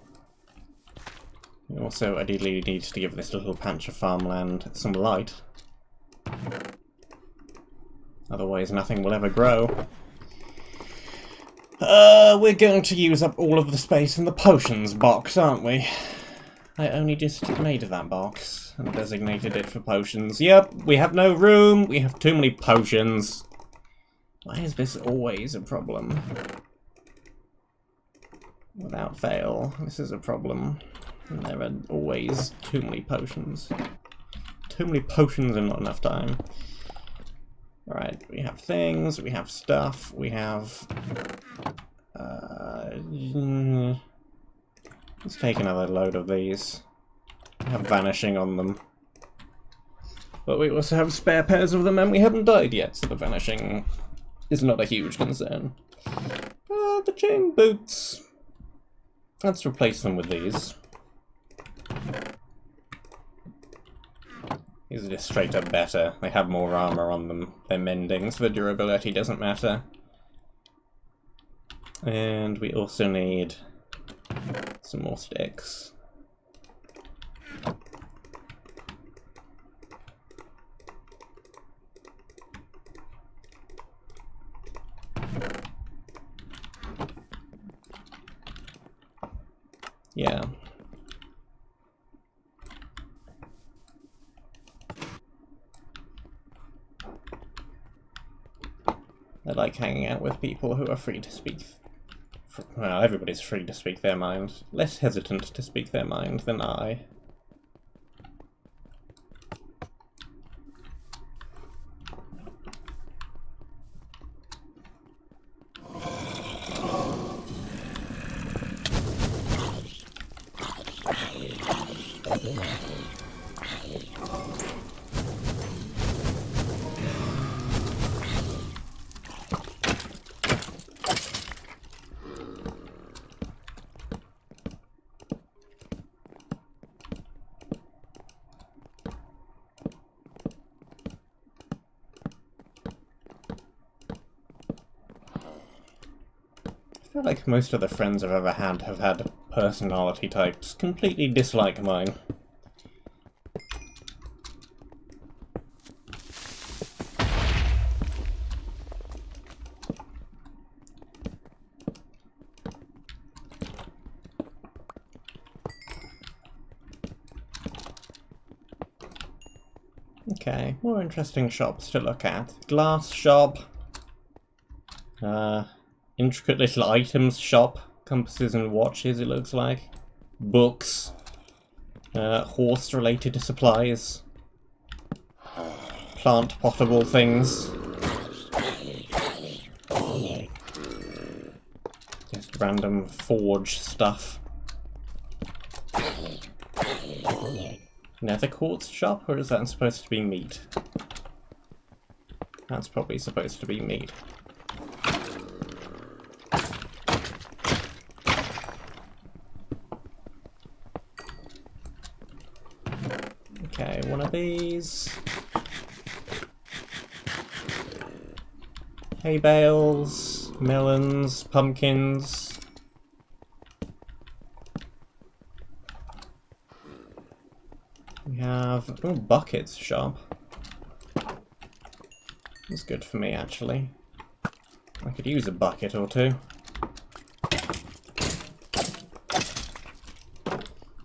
We also ideally need to give this little patch of farmland some light. Otherwise nothing will ever grow. We're going to use up all of the space in the potions box, aren't we? I only just made that box and designated it for potions. Yep, we have no room, we have too many potions. Why is this always a problem? Without fail, this is a problem. And there are always too many potions. Too many potions and not enough time. Alright, we have things, we have stuff, we have... let's take another load of these. We have vanishing on them. But we also have spare pairs of them and we haven't died yet, so the vanishing is not a huge concern. The chain boots. Let's replace them with these. These are just straight up better. They have more armor on them. They're mending, so the durability doesn't matter. And we also need some more sticks. Yeah. I like hanging out with people who are free to speak. Well, everybody's free to speak their mind. Less hesitant to speak their mind than I. I feel like most of the friends I've ever had have had personality types completely dislike mine. Okay, more interesting shops to look at. Glass shop. Intricate little items shop. Compasses and watches, it looks like. Books. Horse-related supplies. Plant potable things. Just random forge stuff. Nether quartz shop, or is that supposed to be meat? That's probably supposed to be meat. Okay, one of these. Hay bales, melons, pumpkins. We have buckets shop. That's good for me, actually. I could use a bucket or two.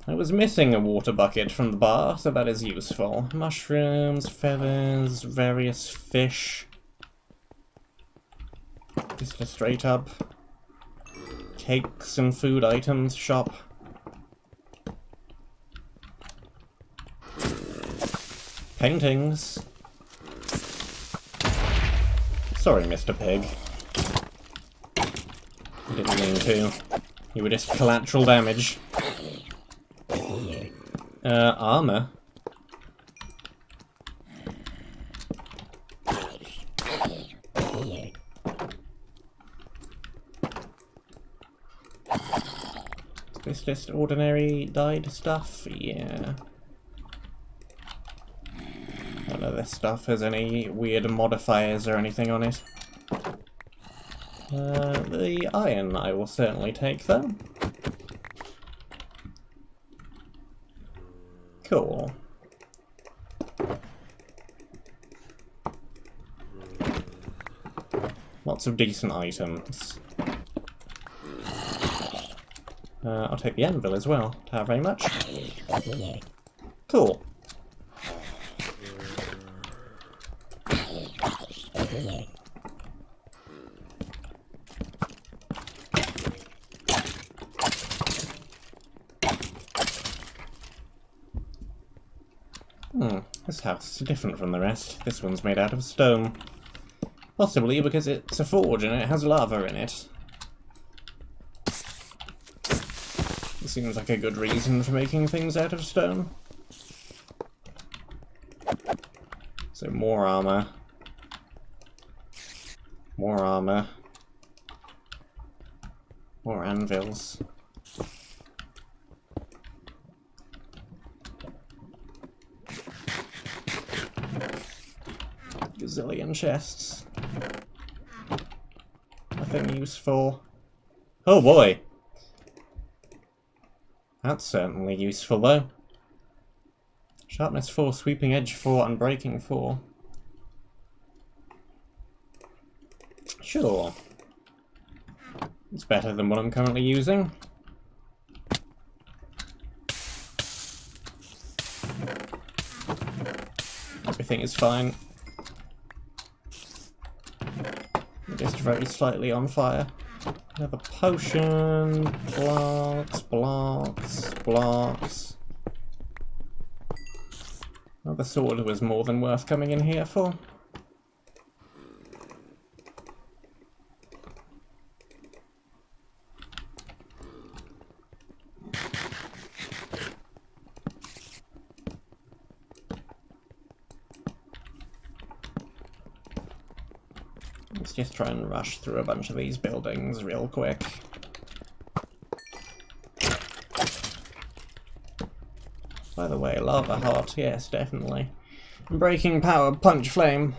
I was missing a water bucket from the bar, so that is useful. Mushrooms, feathers, various fish. Just a straight up cakes and food items shop. Paintings. Sorry, Mr. Pig. I didn't mean to. You were just collateral damage. Armor. Is this just ordinary dyed stuff? Yeah. None of this stuff has any weird modifiers or anything on it. The iron I will certainly take, though. Cool. Lots of decent items. I'll take the anvil as well. Thank you very much. Cool. This house is different from the rest. This one's made out of stone. Possibly because it's a forge and it has lava in it. It seems like a good reason for making things out of stone. So more armor. More armor. More anvils. Gazillion chests. Nothing useful. Oh boy! That's certainly useful though. Sharpness 4, sweeping edge 4, unbreaking 4. Sure. It's better than what I'm currently using. Everything is fine. Just very slightly on fire. Another potion. Blocks, blocks, blocks. Another sword was more than worth coming in here for. Let's just try and rush through a bunch of these buildings real quick. By the way, lava heart, yes, definitely. Breaking power, punch flame.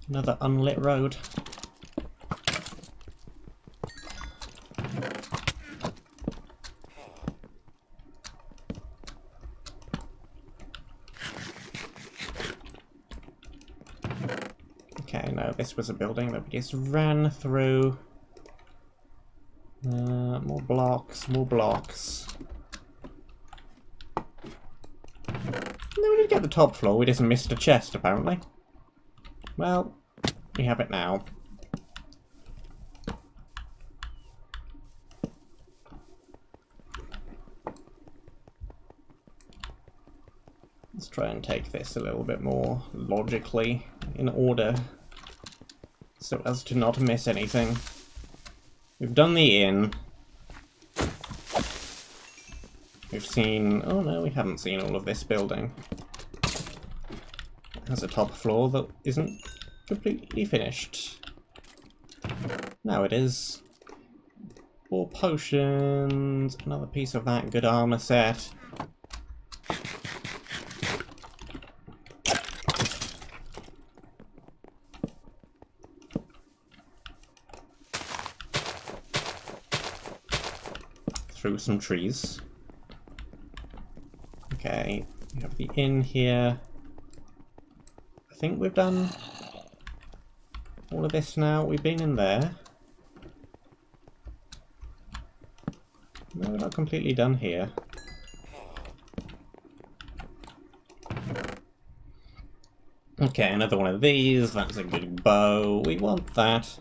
Another unlit road. Okay, no, this was a building that we just ran through. More blocks, more blocks. No, we did get the top floor, we just missed a chest, apparently. Well, we have it now. Let's try and take this a little bit more logically in order, so as to not miss anything. We've done the inn. We've seen... oh no, we haven't seen all of this building. It has a top floor that isn't completely finished. Now it is. 4 potions, another piece of that good armor set. through some trees. Okay, we have the inn here. I think we've done all of this now. We've been in there. No, we're not completely done here. Okay, another one of these. That's a good bow. We want that.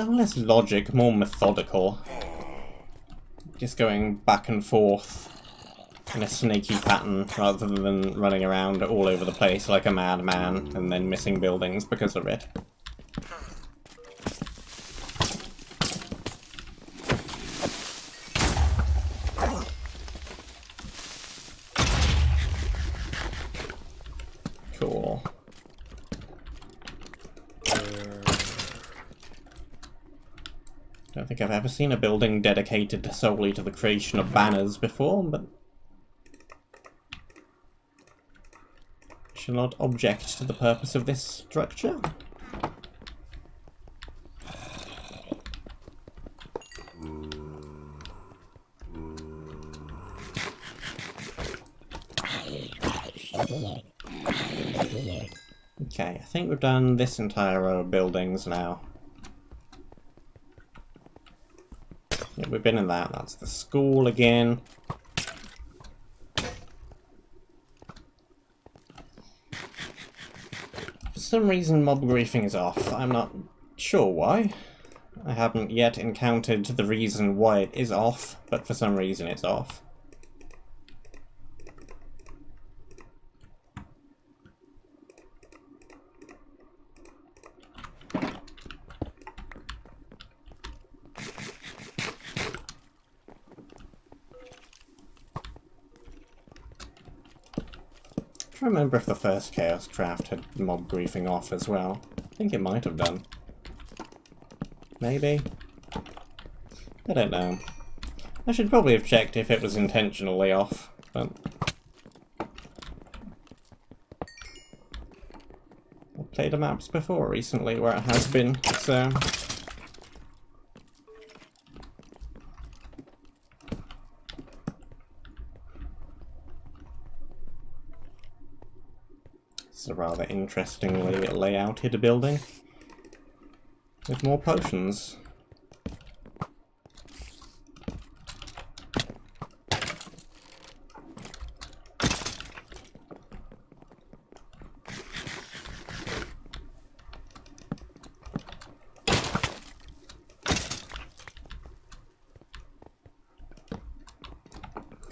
Less logic, more methodical. Just going back and forth in a snaky pattern rather than running around all over the place like a madman and then missing buildings because of it. Cool. Don't think I've ever seen a building dedicated solely to the creation of banners before, but I shall not object to the purpose of this structure. Okay, I think we've done this entire row of buildings now. Yeah, we've been in that. That's the school again. For some reason mob griefing is off. I'm not sure why. I haven't yet encountered the reason why it is off, but for some reason it's off. I remember if the first Chaoscraft had mob griefing off as well. I think it might have done. Maybe? I don't know. I should probably have checked if it was intentionally off, but I've played a maps before recently where it has been, so it's a rather interestingly layouted building with more potions.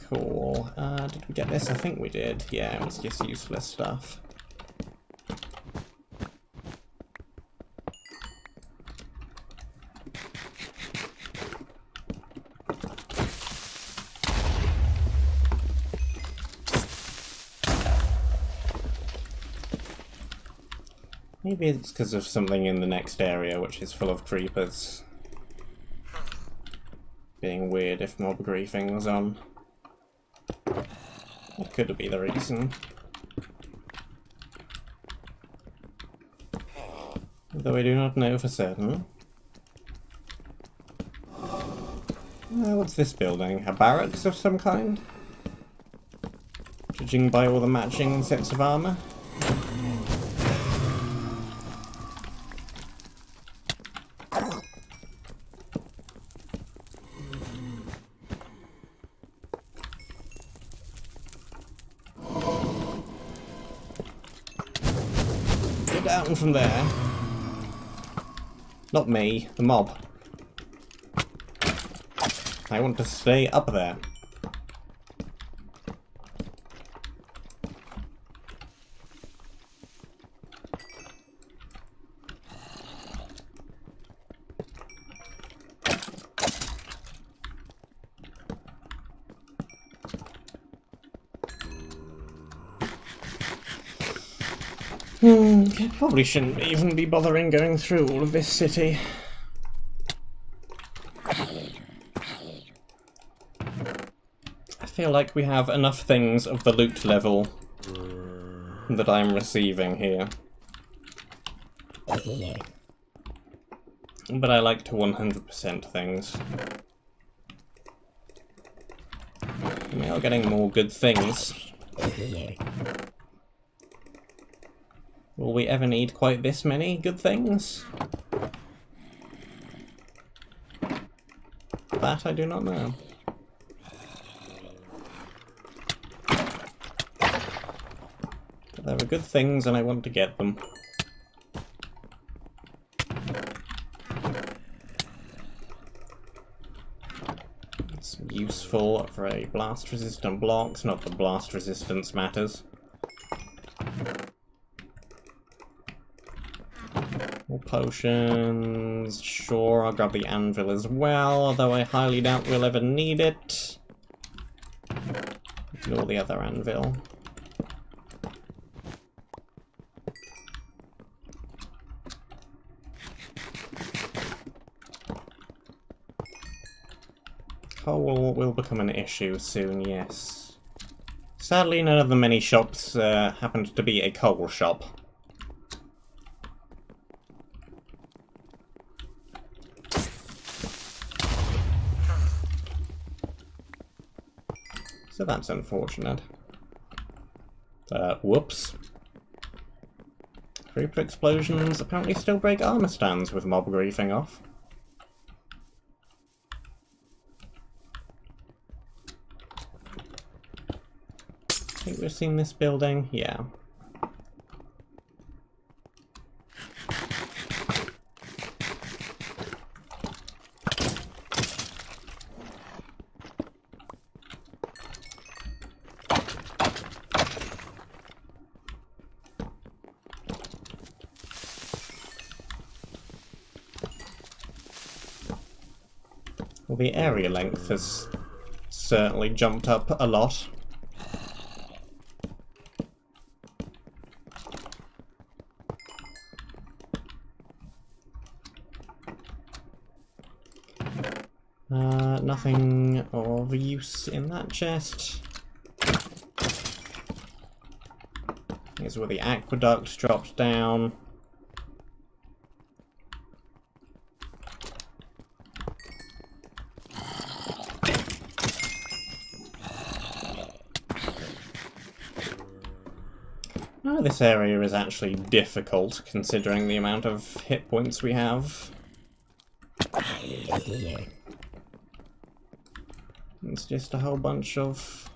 Cool. Did we get this? I think we did. Yeah, it was just useless stuff. Maybe it's because of something in the next area which is full of creepers. Being weird if mob griefing was on. That could be the reason. Though I do not know for certain. What's this building? A barracks of some kind? Judging by all the matching sets of armour. Down from there. Not me, the mob. I want to stay up there. Probably shouldn't even be bothering going through all of this city. I feel like we have enough things of the loot level that I'm receiving here. But I like to 100% things. We are getting more good things. Will we ever need quite this many good things? That I do not know. But there are good things and I want to get them. It's useful for a blast-resistant blocks, not that blast resistance matters. More potions. Sure, I'll grab the anvil as well, although I highly doubt we'll ever need it. Ignore the other anvil. Coal will become an issue soon, yes. Sadly, none of the many shops happened to be a coal shop. So that's unfortunate. Whoops. Creeper explosions apparently still break armor stands with mob griefing off. I think we've seen this building, yeah. Well, the area length has certainly jumped up a lot. Nothing of use in that chest. Here's where the aqueduct dropped down. Oh, this area is actually difficult, considering the amount of hit points we have. It's just a whole bunch of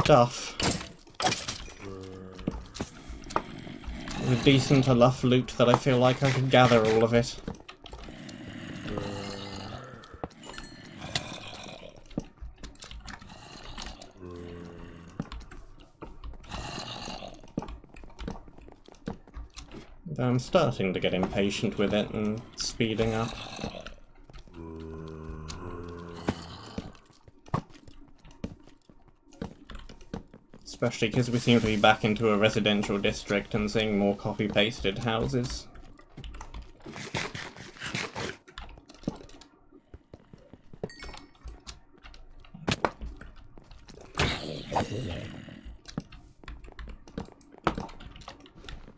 stuff. With decent enough loot that I feel like I could gather all of it. Though I'm starting to get impatient with it and speeding up. Especially because we seem to be back into a residential district and seeing more copy-pasted houses.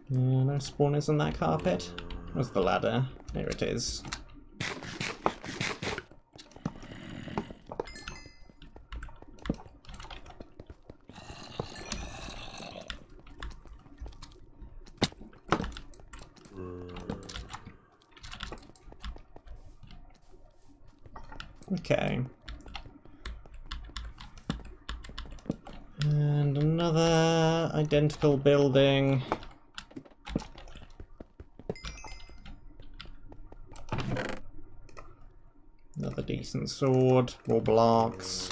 No spawners on that carpet. Where's the ladder? There it is. Okay. And another identical building. Another decent sword, more blocks.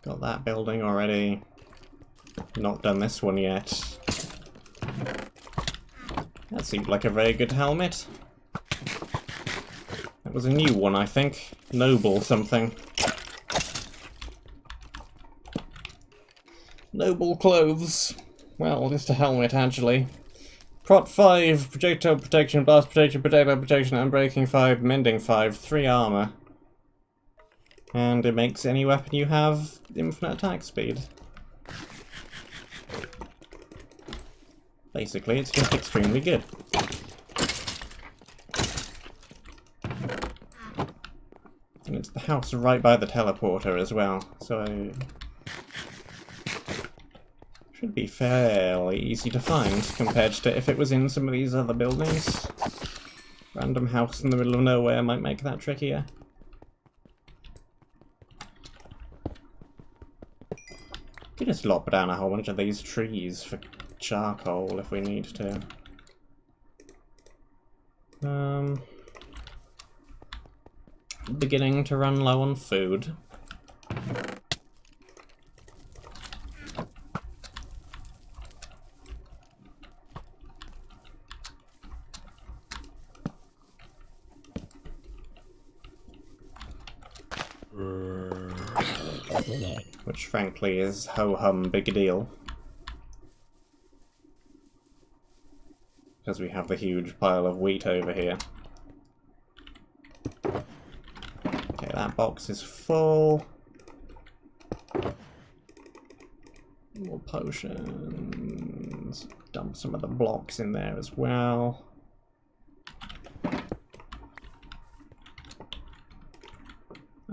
Got that building already. Not done this one yet. That seemed like a very good helmet. That was a new one, I think. Noble something. Noble clothes. Well, just a helmet, actually. Prot 5, projectile protection, blast protection, projectile protection, unbreaking 5, mending 5, 3 armor. And it makes any weapon you have infinite attack speed. Basically, it's just extremely good. And it's the house right by the teleporter as well, so should be fairly easy to find compared to if it was in some of these other buildings. Random house in the middle of nowhere might make that trickier. Could just lop down a whole bunch of these trees for charcoal if we need to. Beginning to run low on food. Which frankly is ho-hum big deal. Because we have the huge pile of wheat over here. Okay, that box is full. More potions. Dump some of the blocks in there as well.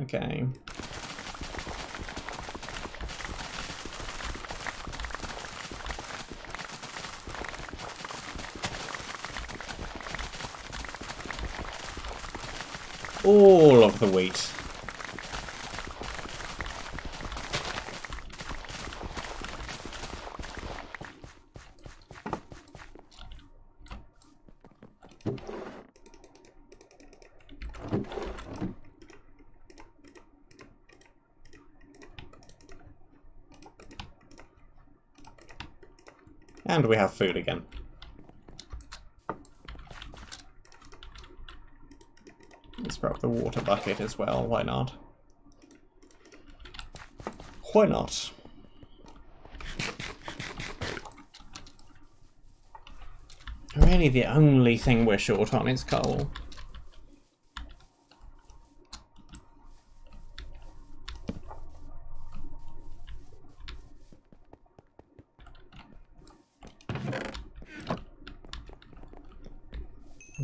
Okay. All of the wheat. And we have food again. Let's grab the water bucket as well, why not? Why not? Really, the only thing we're short on is coal.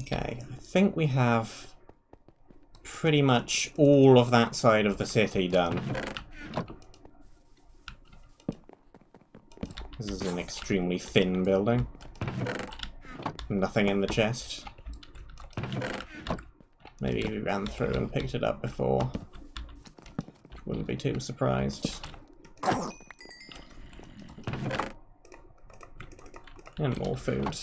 Okay, I think we have pretty much all of that side of the city done. This is an extremely thin building. Nothing in the chest. Maybe we ran through and picked it up before. Wouldn't be too surprised. And more food.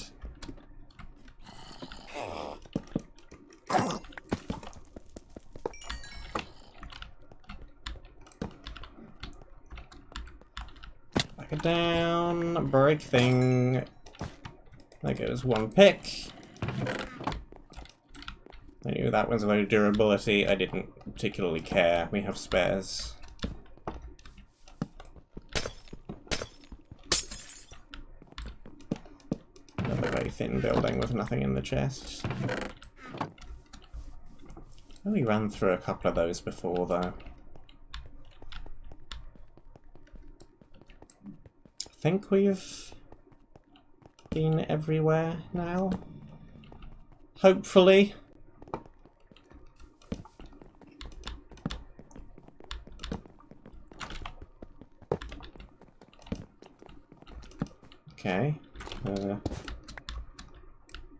Back it down, break thing. There goes one pick. I knew that was low durability, I didn't particularly care. We have spares. Another very thin building with nothing in the chest. Oh, we ran through a couple of those before, though. I think we've been everywhere now. Hopefully. Okay.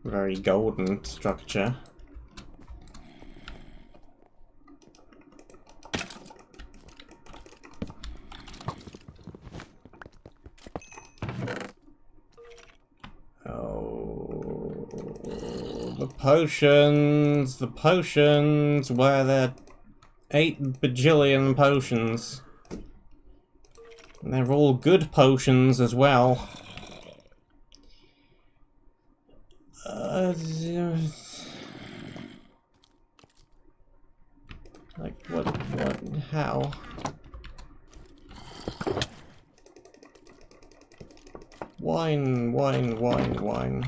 Very golden structure. The potions, where there 8 bajillion potions. And they're all good potions as well. Like, what, how? Whine, whine, whine, whine.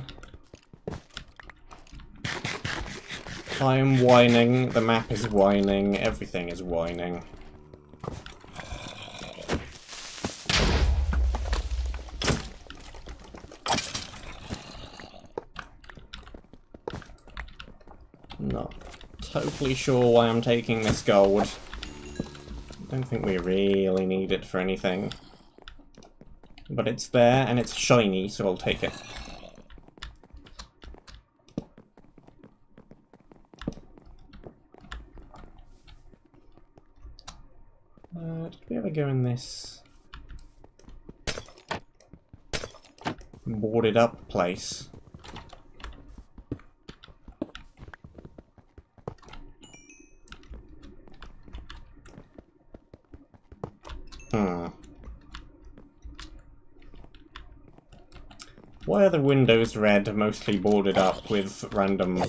I am whining, the map is whining, everything is whining. Not totally sure why I'm taking this gold. Don't think we really need it for anything. But it's there, and it's shiny, so I'll take it. Did we ever go in this boarded up place? Why are the windows red, mostly boarded up with random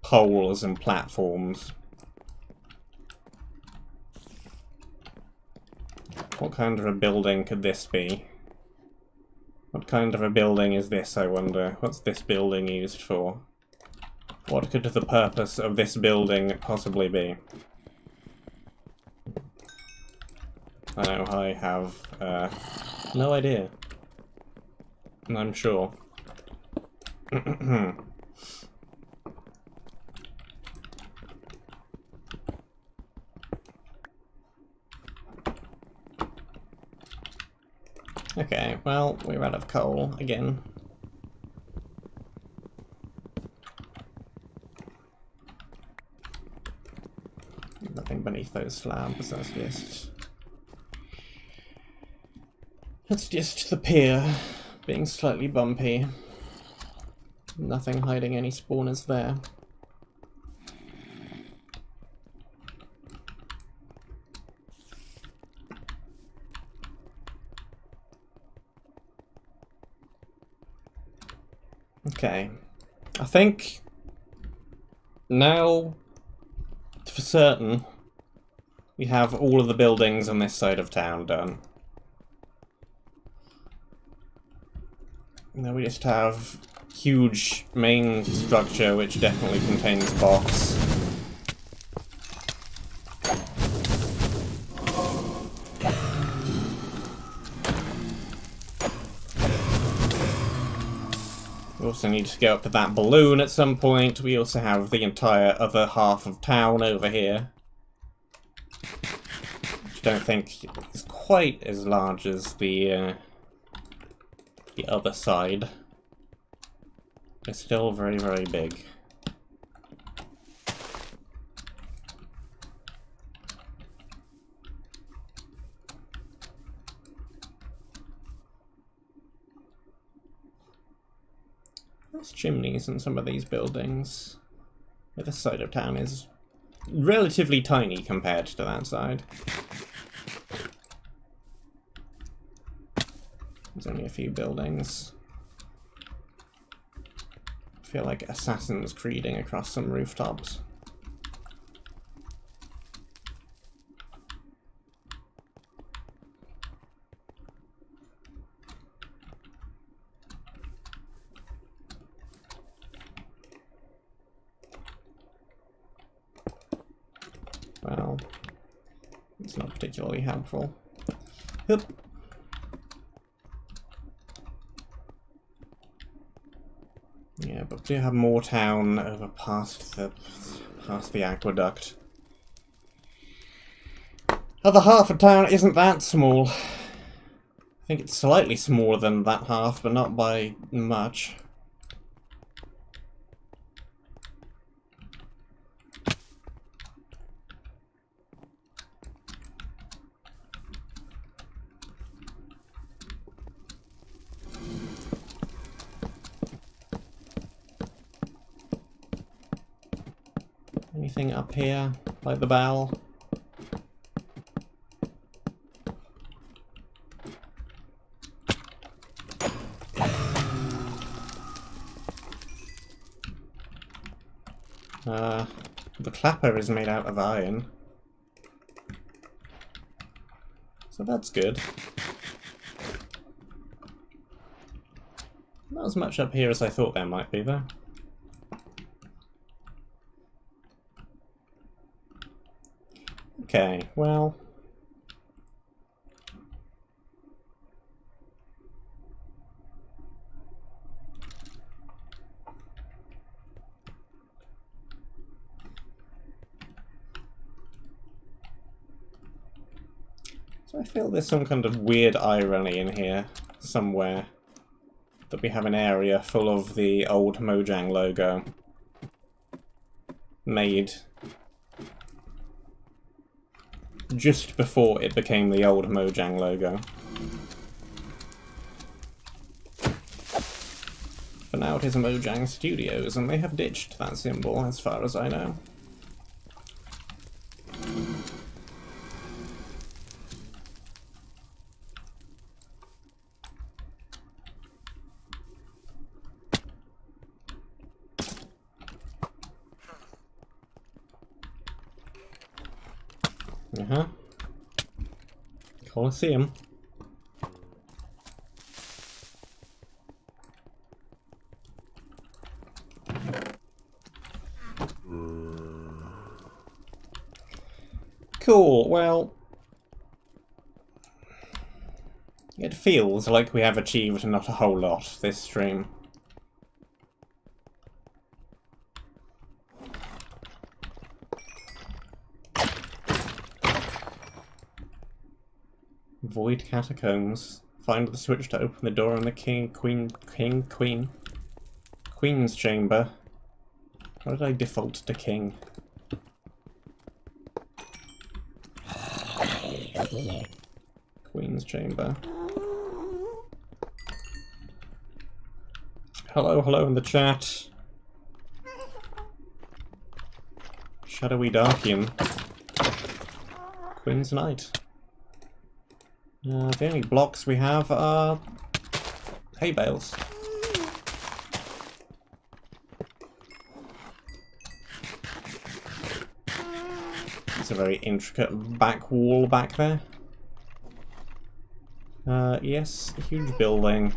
poles and platforms? What kind of a building could this be? What kind of a building is this, I wonder? What's this building used for? What could the purpose of this building possibly be? I know, I have no idea. I'm sure. Okay, well, we're out of coal again. Nothing beneath those slabs, that's just the pier being slightly bumpy. Nothing hiding any spawners there. Okay, I think now, for certain, we have all of the buildings on this side of town done. Now we just have huge main structure which definitely contains a box. We also need to go up to that balloon at some point. We also have the entire other half of town over here, which I don't think is quite as large as the other side. It's still very, very big. There's chimneys in some of these buildings. This side of town is relatively tiny compared to that side. There's only a few buildings. I feel like Assassin's Creeding across some rooftops. Well, it's not particularly helpful. Yep. Yeah, but we do have more town over past the aqueduct. Other half of town isn't that small. I think it's slightly smaller than that half, but not by much. Anything up here by the bell? The clapper is made out of iron, so that's good. Not as much up here as I thought there might be, though. Okay, well... So I feel there's some kind of weird irony in here, somewhere. That we have an area full of the old Mojang logo. Made just before it became the old Mojang logo. For now it is Mojang Studios, and they have ditched that symbol, as far as I know. Uh-huh. Colosseum. Cool, well... It feels like we have achieved not a whole lot this stream. Void catacombs. Find the switch to open the door in the Queen's chamber. Why did I default to king? Queen's chamber. Hello, hello in the chat. Shadowy Darkian. Queen's Knight. The only blocks we have are hay bales. It's a very intricate back wall back there. Yes, a huge building.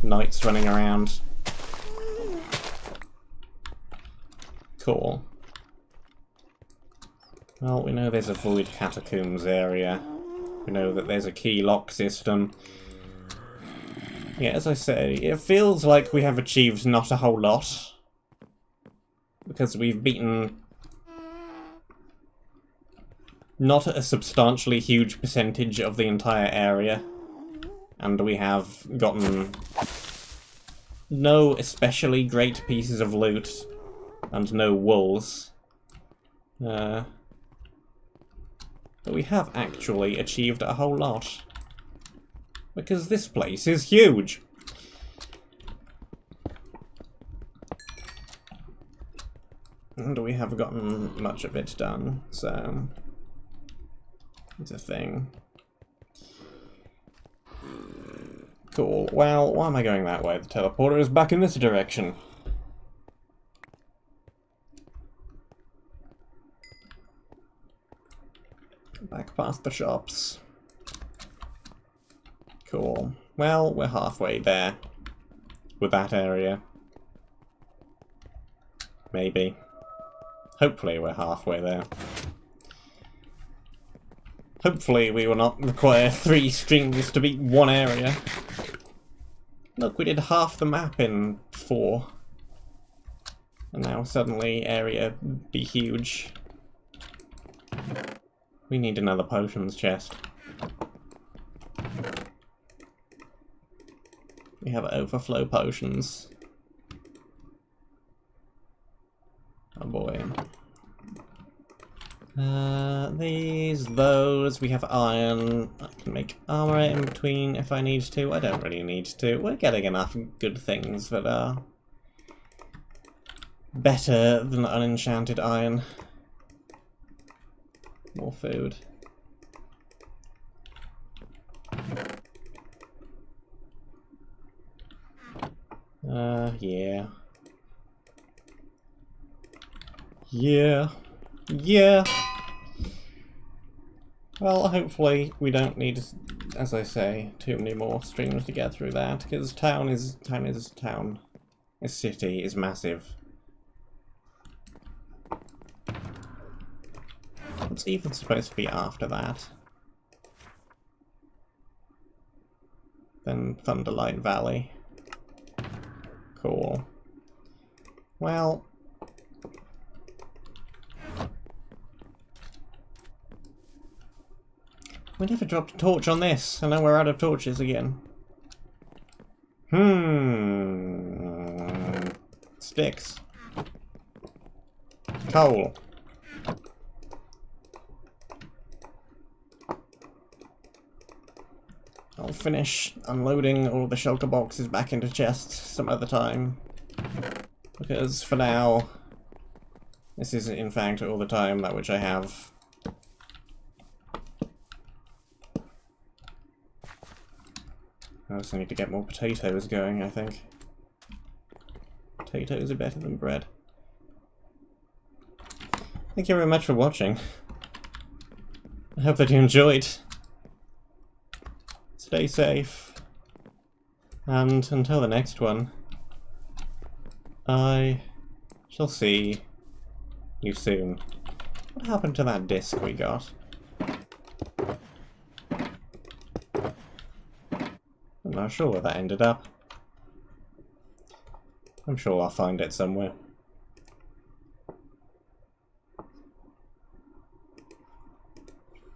Knights running around. Cool. Well, we know there's a void catacombs area. We know that there's a key lock system. Yeah, as I say, it feels like we have achieved not a whole lot. Because we've beaten not a substantially huge percentage of the entire area. And we have gotten no especially great pieces of loot. And no wolves. But we have actually achieved a whole lot. Because this place is huge! And we have gotten much of it done, so... it's a thing. Cool. Well, why am I going that way? The teleporter is back in this direction. Back past the shops. Cool. Well, we're halfway there. With that area. Maybe. Hopefully we're halfway there. Hopefully we will not require 3 streams to beat one area. Look, we did half the map in 4. And now suddenly area be huge. We need another potions chest. We have overflow potions. Oh boy. Those, we have iron. I can make armor in between if I need to. I don't really need to. We're getting enough good things that are better than unenchanted iron. More food. Yeah. Yeah. Yeah. Well, hopefully we don't need as I say, too many more streams to get through that, because town is town. This city is massive. What's even supposed to be after that? Then Thunderlight Valley. Cool. Well... we never dropped a torch on this, and now we're out of torches again. Sticks. Coal. I'll finish unloading all the shulker boxes back into chests some other time. Because for now, this is in fact all the time that which I have. I also need to get more potatoes going, I think. Potatoes are better than bread. Thank you very much for watching. I hope that you enjoyed. Stay safe. And until the next one, I shall see you soon. What happened to that disc we got? I'm not sure where that ended up. I'm sure I'll find it somewhere.